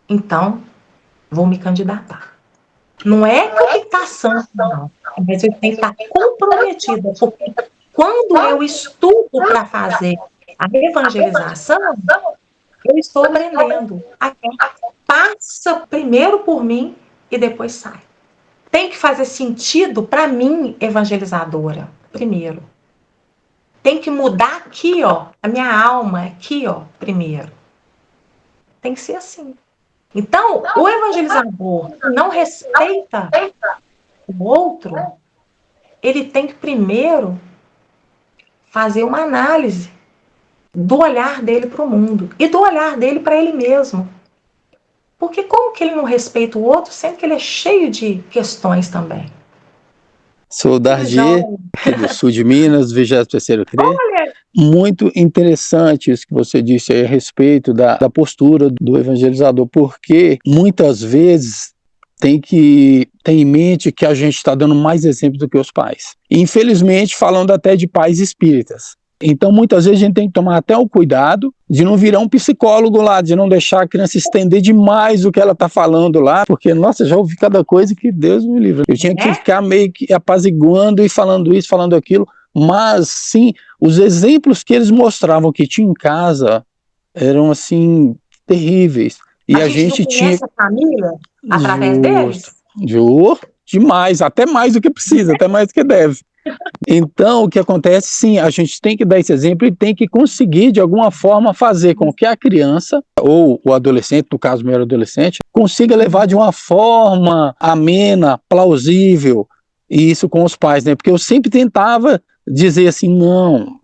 Então, vou me candidatar. Não é cooptação, não. Mas eu tenho que estar comprometida, porque quando eu estudo para fazer a evangelização, eu estou aprendendo. Passa primeiro por mim e depois sai. Tem que fazer sentido para mim, evangelizadora, primeiro. Tem que mudar aqui, ó, a minha alma, aqui, ó, primeiro. Tem que ser assim. Então, o evangelizador que não respeita o outro, ele tem que primeiro fazer uma análise do olhar dele para o mundo e do olhar dele para ele mesmo. Porque como que ele não respeita o outro, sendo que ele é cheio de questões também? Sou Dardi, aqui do sul de Minas, 23º CRE. Olha, Muito interessante isso que você disse aí a respeito da postura do evangelizador, porque muitas vezes tem que ter em mente que a gente está dando mais exemplo do que os pais. Infelizmente, falando até de pais espíritas. Então, muitas vezes a gente tem que tomar até o cuidado de não virar um psicólogo lá, de não deixar a criança estender demais o que ela está falando lá, porque, nossa, já ouvi cada coisa que Deus me livre. Eu tinha que ficar meio que apaziguando e falando isso, falando aquilo, mas, sim, os exemplos que eles mostravam que tinha em casa eram, assim, terríveis. E a gente não tinha... a família através deles? Demais, até mais do que precisa, até mais do que deve. Então, o que acontece, sim, a gente tem que dar esse exemplo e tem que conseguir, de alguma forma, fazer com que a criança, ou o adolescente, no caso meu adolescente, consiga levar de uma forma amena, plausível, e isso com os pais, né? Porque eu sempre tentava dizer assim, não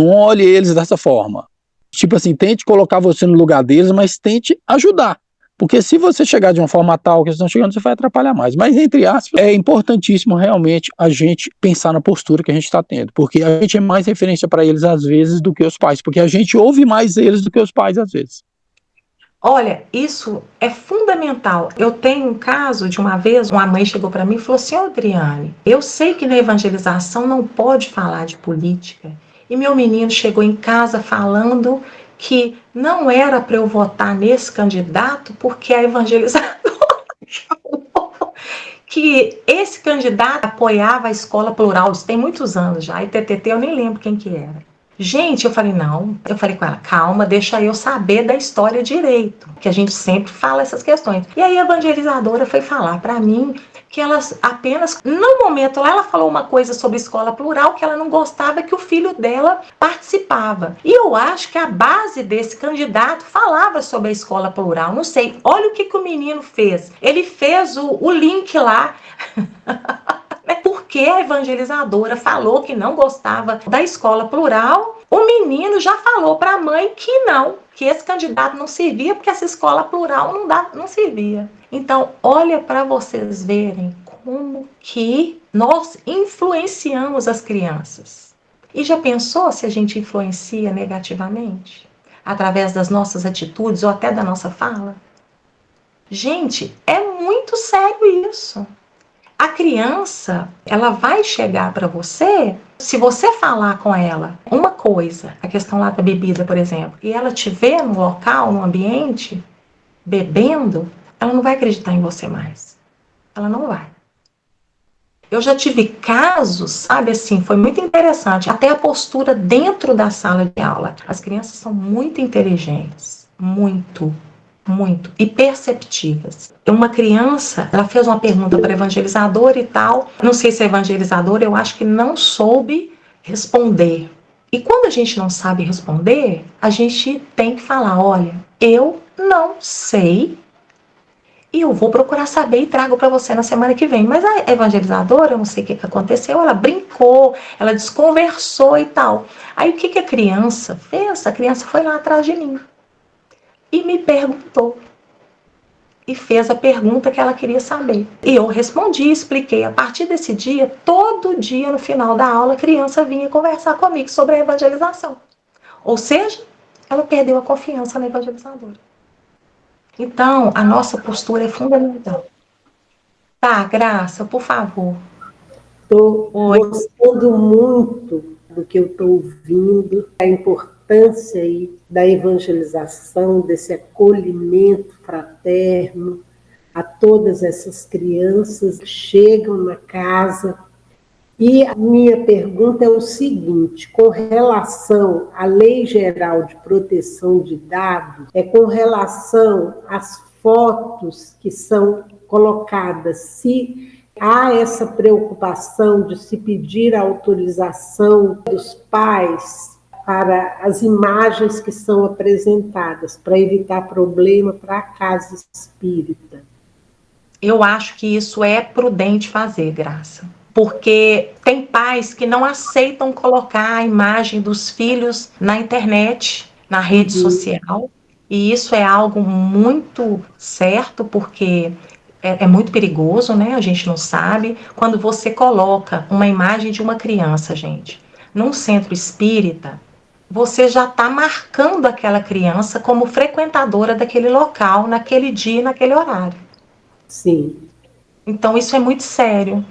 olhe eles dessa forma. Tipo assim, tente colocar você no lugar deles, mas tente ajudar. Porque se você chegar de uma forma tal que eles estão chegando, você vai atrapalhar mais. Mas, entre aspas, é importantíssimo realmente a gente pensar na postura que a gente está tendo. Porque a gente é mais referência para eles, às vezes, do que os pais. Porque a gente ouve mais eles do que os pais, às vezes. Olha, isso é fundamental. Eu tenho um caso de uma vez, uma mãe chegou para mim e falou assim: Adriane, eu sei que na evangelização não pode falar de política. E meu menino chegou em casa falando que não era para eu votar nesse candidato porque a evangelizadora falou que esse candidato apoiava a escola plural. Isso tem muitos anos já. A ITTT eu nem lembro quem que era. Gente, eu falei, não. Eu falei com ela, calma, deixa eu saber da história direito, que a gente sempre fala essas questões. E aí a evangelizadora foi falar para mim que ela apenas, no momento lá, ela falou uma coisa sobre escola plural, que ela não gostava que o filho dela participava. E eu acho que a base desse candidato falava sobre a escola plural. Não sei, olha o que o menino fez. Ele fez o link lá. Porque a evangelizadora falou que não gostava da escola plural, o menino já falou para a mãe que não, que esse candidato não servia porque essa escola plural não servia. Então, olha para vocês verem como que nós influenciamos as crianças. E já pensou se a gente influencia negativamente? Através das nossas atitudes ou até da nossa fala? Gente, é muito sério isso. A criança, ela vai chegar para você, se você falar com ela uma coisa, a questão lá da bebida, por exemplo, e ela te vê no local, no ambiente, bebendo, ela não vai acreditar em você mais. Ela não vai. Eu já tive casos, sabe assim, foi muito interessante, até a postura dentro da sala de aula. As crianças são muito inteligentes, muito, e perceptivas. Uma criança, ela fez uma pergunta para a evangelizadora e tal, não sei se a evangelizadora, eu acho que não soube responder. E quando a gente não sabe responder, a gente tem que falar, olha, eu não sei e eu vou procurar saber e trago para você na semana que vem. Mas a evangelizadora, eu não sei o que aconteceu, ela brincou, ela desconversou e tal. Aí o que a criança fez? A criança foi lá atrás de mim e me perguntou. e fez a pergunta que ela queria saber. E eu respondi, expliquei. A partir desse dia, todo dia no final da aula, a criança vinha conversar comigo sobre a evangelização. Ou seja, ela perdeu a confiança na evangelizadora. Então, a nossa postura é fundamental. Tá, Graça, por favor. Estou gostando muito do que eu estou ouvindo, a importância aí da evangelização, desse acolhimento fraterno a todas essas crianças que chegam na casa. E a minha pergunta é o seguinte, com relação à Lei Geral de Proteção de Dados, com relação às fotos que são colocadas, se há essa preocupação de se pedir a autorização dos pais para as imagens que são apresentadas, para evitar problema para a casa espírita. Eu acho que isso é prudente fazer, Graça. Porque tem pais que não aceitam colocar a imagem dos filhos na internet, na rede social. E isso é algo muito certo, porque é muito perigoso, né? A gente não sabe. Quando você coloca uma imagem de uma criança, gente, num centro espírita, você já está marcando aquela criança como frequentadora daquele local, naquele dia, naquele horário. Sim. Então, isso é muito sério.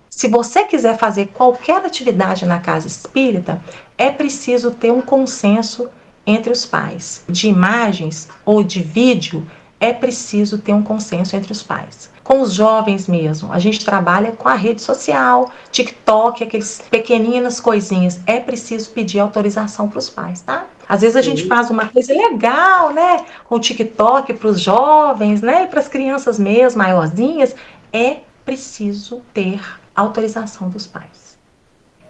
Se você quiser fazer qualquer atividade na casa espírita, é preciso ter um consenso entre os pais. De imagens ou de vídeo, é preciso ter um consenso entre os pais. Com os jovens mesmo, a gente trabalha com a rede social, TikTok, aqueles pequeninas coisinhas. É preciso pedir autorização para os pais, tá? Às vezes a gente faz uma coisa legal, né? Com o TikTok para os jovens, né? E para as crianças mesmo, maiorzinhas. É preciso ter autorização dos pais.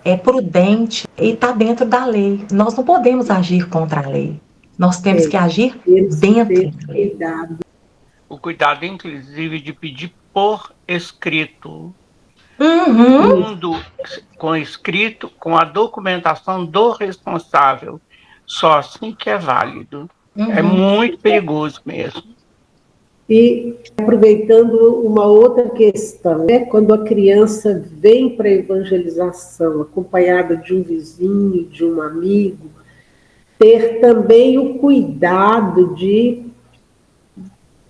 É prudente e está dentro da lei. Nós não podemos agir contra a lei. Nós temos que agir dentro da lei. O cuidado, inclusive, de pedir por escrito. Uhum. Com escrito, com a documentação do responsável. Só assim que é válido. Uhum. É muito perigoso mesmo. E aproveitando uma outra questão, né? Quando a criança vem para a evangelização, acompanhada de um vizinho, de um amigo, ter também o cuidado de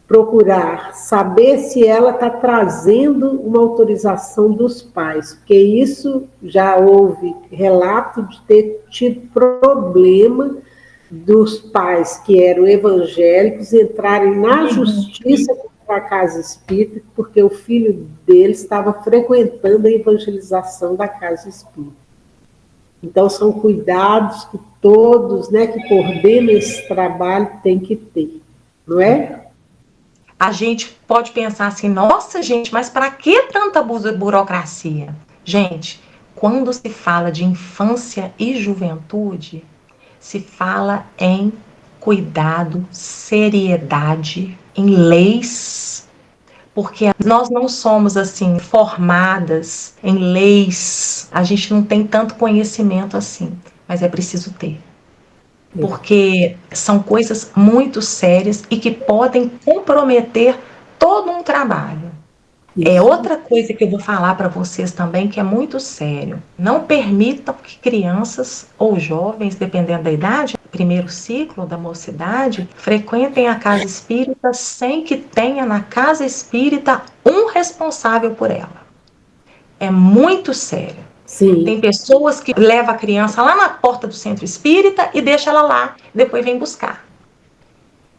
procurar saber se ela está trazendo uma autorização dos pais, porque isso já houve relato de ter tido problema dos pais que eram evangélicos entrarem na justiça contra a casa espírita, porque o filho deles estava frequentando a evangelização da casa espírita. Então, são cuidados que todos, né, que coordenam esse trabalho têm que ter, não é? A gente pode pensar assim, nossa, gente, mas para que tanta burocracia? Gente, quando se fala de infância e juventude, se fala em cuidado, seriedade, em leis, porque nós não somos assim formadas em leis, a gente não tem tanto conhecimento assim, mas é preciso ter. Porque são coisas muito sérias e que podem comprometer todo um trabalho. É outra coisa que eu vou falar para vocês também, que é muito sério. Não permitam que crianças ou jovens, dependendo da idade, primeiro ciclo da mocidade, frequentem a casa espírita sem que tenha na casa espírita um responsável por ela. É muito sério. Sim. Tem pessoas que levam a criança lá na porta do centro espírita e deixam ela lá, depois vem buscar.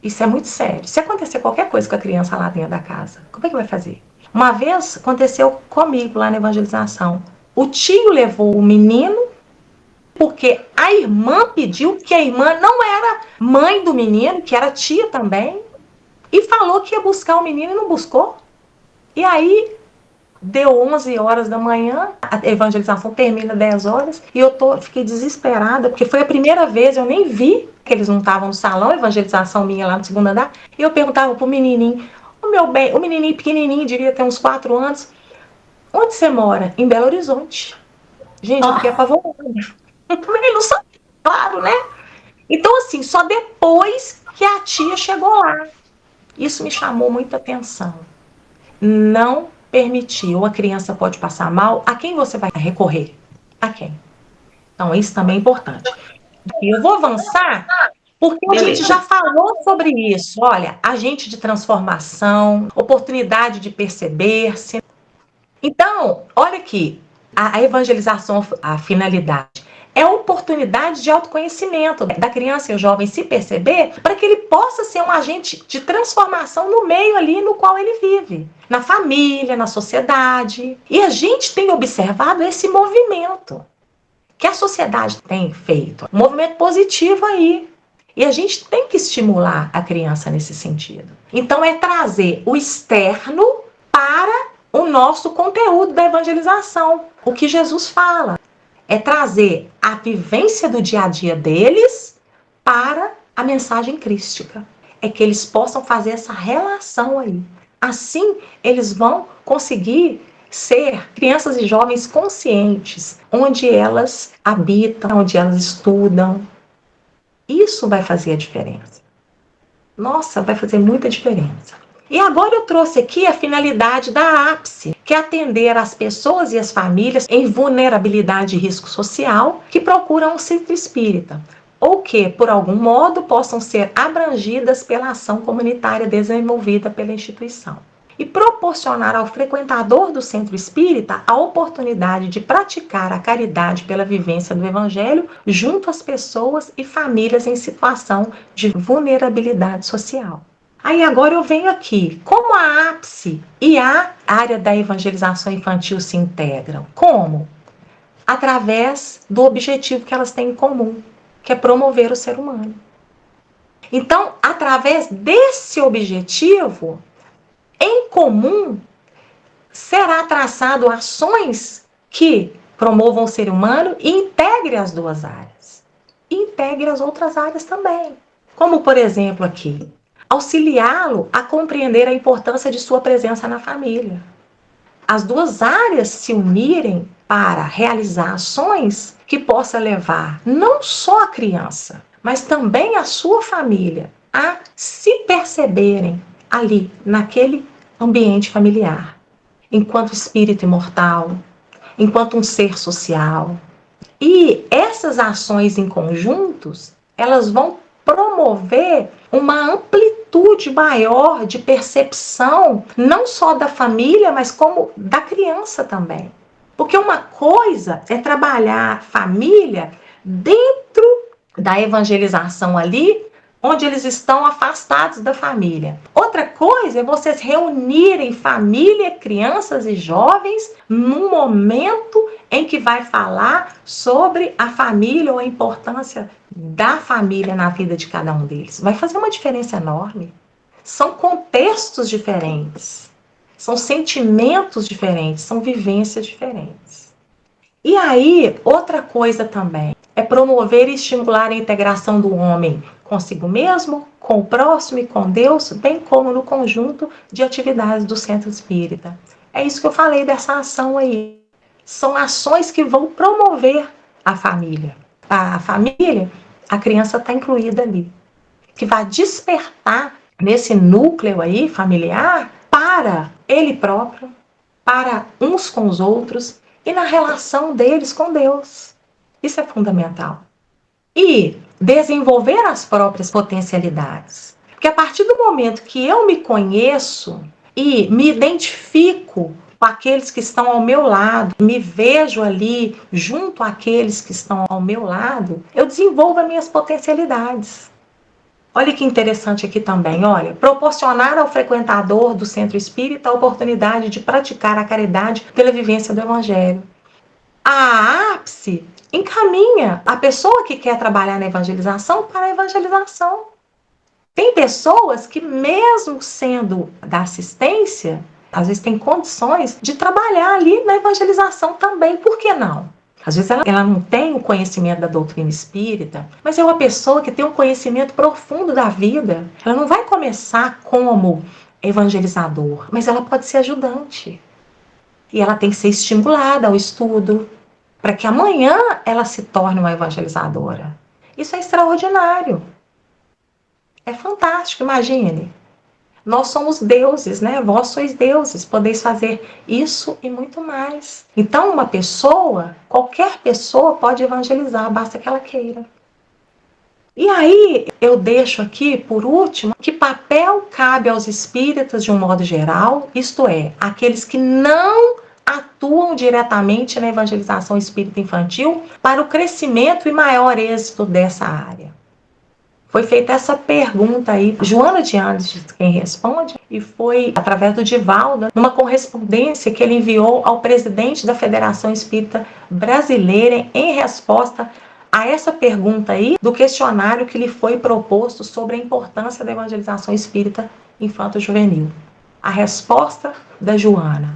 Isso é muito sério. Se acontecer qualquer coisa com a criança lá dentro da casa, como é que vai fazer? Uma vez aconteceu comigo lá na evangelização. O tio levou o menino porque a irmã pediu, que a irmã não era mãe do menino, que era tia também, e falou que ia buscar o menino e não buscou. E aí deu 11 horas da manhã, a evangelização termina 10 horas, e eu fiquei desesperada, porque foi a primeira vez, eu nem vi que eles não estavam no salão, a evangelização minha lá no segundo andar, e eu perguntava pro menininho, o menininho pequenininho, devia ter uns 4 anos, onde você mora? Em Belo Horizonte. Gente, eu fiquei apavorada. Ele não sabia, claro, né? Então, assim, só depois que a tia chegou lá. Isso me chamou muita atenção. Não permitir, ou a criança pode passar mal, a quem você vai recorrer? A quem? Então, isso também é importante. E eu vou avançar, porque a gente já falou sobre isso. Olha, agente de transformação, oportunidade de perceber-se. Então, olha aqui, a evangelização, a finalidade, é a oportunidade de autoconhecimento da criança e o jovem se perceber para que ele possa ser um agente de transformação no meio ali no qual ele vive, na família, na sociedade. E a gente tem observado esse movimento que a sociedade tem feito, um movimento positivo aí. E a gente tem que estimular a criança nesse sentido. Então é trazer o externo para o nosso conteúdo da evangelização. O que Jesus fala é trazer a vivência do dia a dia deles para a mensagem crística. É que eles possam fazer essa relação aí. Assim, eles vão conseguir ser crianças e jovens conscientes, onde elas habitam, onde elas estudam. Isso vai fazer a diferença. Nossa, vai fazer muita diferença. E agora eu trouxe aqui a finalidade da ápice, que é atender as pessoas e as famílias em vulnerabilidade e risco social que procuram um centro espírita, ou que, por algum modo, possam ser abrangidas pela ação comunitária desenvolvida pela instituição. E proporcionar ao frequentador do centro espírita a oportunidade de praticar a caridade pela vivência do Evangelho junto às pessoas e famílias em situação de vulnerabilidade social. Aí agora eu venho aqui, como a ápice e a área da evangelização infantil se integram? Como? Através do objetivo que elas têm em comum, que é promover o ser humano. Então, através desse objetivo em comum, será traçado ações que promovam o ser humano e integre as duas áreas. E integre as outras áreas também. Como, por exemplo, aqui, auxiliá-lo a compreender a importância de sua presença na família. As duas áreas se unirem para realizar ações que possa levar não só a criança, mas também a sua família a se perceberem ali, naquele ambiente familiar, enquanto espírito imortal, enquanto um ser social. E essas ações em conjuntos, elas vão promover uma amplitude maior de percepção, não só da família, mas como da criança também. Porque uma coisa é trabalhar a família dentro da evangelização ali, onde eles estão afastados da família. Outra coisa é vocês reunirem família, crianças e jovens num momento em que vai falar sobre a família ou a importância da família na vida de cada um deles. Vai fazer uma diferença enorme. São contextos diferentes, são sentimentos diferentes, são vivências diferentes. E aí, outra coisa também é promover e estimular a integração do homem consigo mesmo, com o próximo e com Deus, bem como no conjunto de atividades do Centro Espírita. É isso que eu falei dessa ação aí. São ações que vão promover a família. A família, a criança está incluída ali. Que vai despertar nesse núcleo aí familiar para ele próprio, para uns com os outros e na relação deles com Deus. Isso é fundamental. E desenvolver as próprias potencialidades. Porque a partir do momento que eu me conheço e me identifico com aqueles que estão ao meu lado, me vejo ali junto àqueles que estão ao meu lado, eu desenvolvo as minhas potencialidades. Olha que interessante aqui também, olha, proporcionar ao frequentador do centro espírita a oportunidade de praticar a caridade pela vivência do Evangelho. A ápice encaminha a pessoa que quer trabalhar na evangelização para a evangelização. Tem pessoas que, mesmo sendo da assistência, às vezes tem condições de trabalhar ali na evangelização também. Por que não? Às vezes ela não tem o conhecimento da doutrina espírita, mas é uma pessoa que tem um conhecimento profundo da vida. Ela não vai começar como evangelizador, mas ela pode ser ajudante. E ela tem que ser estimulada ao estudo, para que amanhã ela se torne uma evangelizadora. Isso é extraordinário. É fantástico, imagine. Nós somos deuses, né? Vós sois deuses, podeis fazer isso e muito mais. Então, uma pessoa, qualquer pessoa pode evangelizar, basta que ela queira. E aí, eu deixo aqui, por último, que papel cabe aos espíritas de um modo geral, isto é, aqueles que não atuam diretamente na evangelização espírita infantil para o crescimento e maior êxito dessa área. Foi feita essa pergunta aí, Joana de Andes quem responde, e foi através do Divaldo, numa correspondência que ele enviou ao presidente da Federação Espírita Brasileira em resposta a essa pergunta aí do questionário que lhe foi proposto sobre a importância da evangelização espírita infanto-juvenil. A resposta da Joana,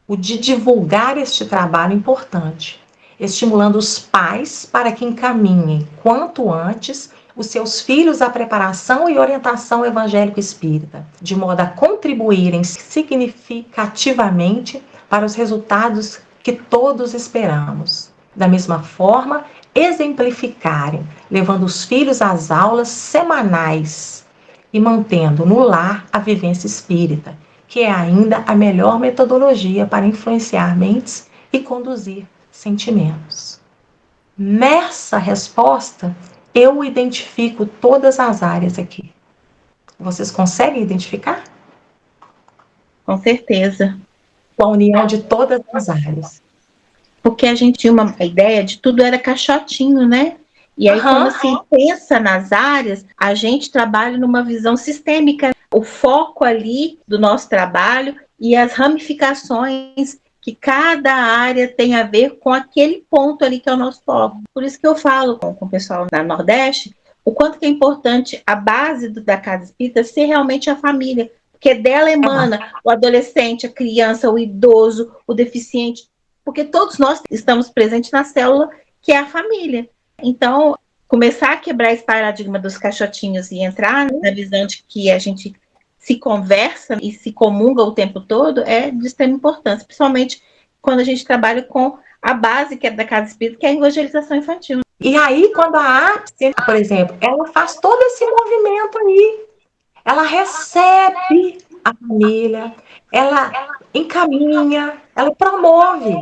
o de divulgar este trabalho importante, estimulando os pais para que encaminhem quanto antes os seus filhos à preparação e orientação evangélico-espírita, de modo a contribuírem significativamente para os resultados que todos esperamos. Da mesma forma, exemplificarem, levando os filhos às aulas semanais e mantendo no lar a vivência espírita, que é ainda a melhor metodologia para influenciar mentes e conduzir sentimentos. Nessa resposta, eu identifico todas as áreas aqui. Vocês conseguem identificar? Com certeza. Com a união de todas as áreas. Porque a gente tinha uma ideia de tudo era caixotinho, né? E aí, quando se pensa nas áreas, a gente trabalha numa visão sistêmica. O foco ali do nosso trabalho e as ramificações que cada área tem a ver com aquele ponto ali que é o nosso foco. Por isso que eu falo com o pessoal da Nordeste, o quanto que é importante a base da Casa Espírita ser realmente a família, porque dela emana o adolescente, a criança, o idoso, o deficiente, porque todos nós estamos presentes na célula que é a família. Então, começar a quebrar esse paradigma dos caixotinhos e entrar na visão de que a gente se conversa e se comunga o tempo todo é de extrema importância, principalmente quando a gente trabalha com a base que é da Casa Espírita, que é a evangelização infantil. E aí, quando a APSE, por exemplo, ela faz todo esse movimento aí, ela recebe a família, ela encaminha, ela promove.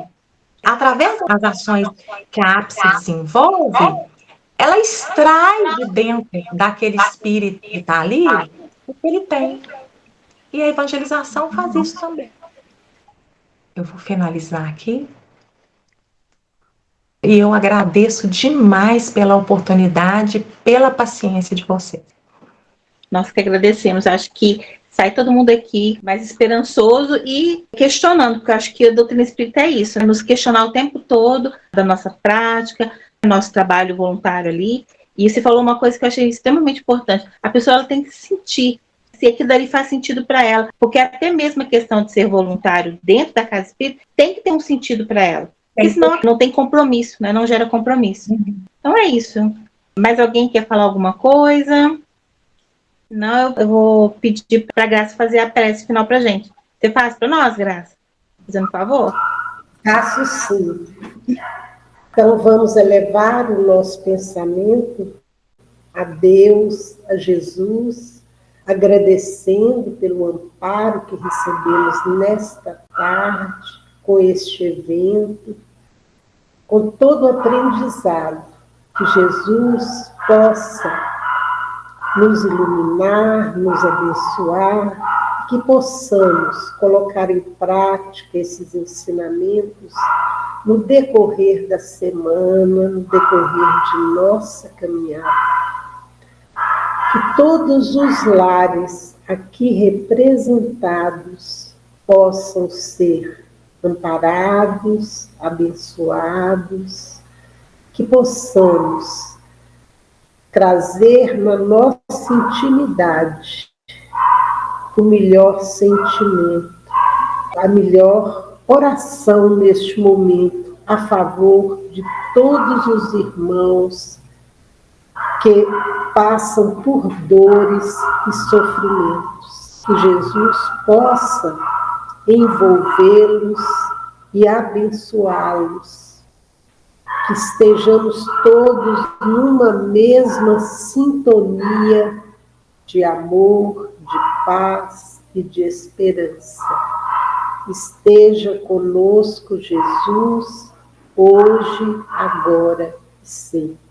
Através das ações que a APSE desenvolve, ela extrai de dentro daquele espírito que está ali o que ele tem. E a evangelização faz isso também. Eu vou finalizar aqui. E eu agradeço demais pela oportunidade, pela paciência de vocês. Nós que agradecemos. Acho que sai todo mundo aqui mais esperançoso e questionando, porque eu acho que a doutrina espírita é isso, é nos questionar o tempo todo da nossa prática, do nosso trabalho voluntário ali. E você falou uma coisa que eu achei extremamente importante. A pessoa ela tem que sentir se aquilo dali faz sentido para ela, porque até mesmo a questão de ser voluntário dentro da Casa Espírita tem que ter um sentido para ela, porque senão não tem compromisso, né? Não gera compromisso. Então é isso. Mais alguém quer falar alguma coisa? Não, eu vou pedir para a Graça fazer a prece final para a gente. Você faz para nós, Graça? Fazendo um favor? Faço sim. Então vamos elevar o nosso pensamento a Deus, a Jesus, agradecendo pelo amparo que recebemos nesta tarde, com este evento, com todo o aprendizado, que Jesus possa nos iluminar, nos abençoar, que possamos colocar em prática esses ensinamentos no decorrer da semana, no decorrer de nossa caminhada. Que todos os lares aqui representados possam ser amparados, abençoados, que possamos trazer na nossa intimidade o melhor sentimento, a melhor oração neste momento a favor de todos os irmãos que passam por dores e sofrimentos. Que Jesus possa envolvê-los e abençoá-los. Que estejamos todos numa mesma sintonia de amor, de paz, e de esperança. Esteja conosco, Jesus, hoje, agora e sempre.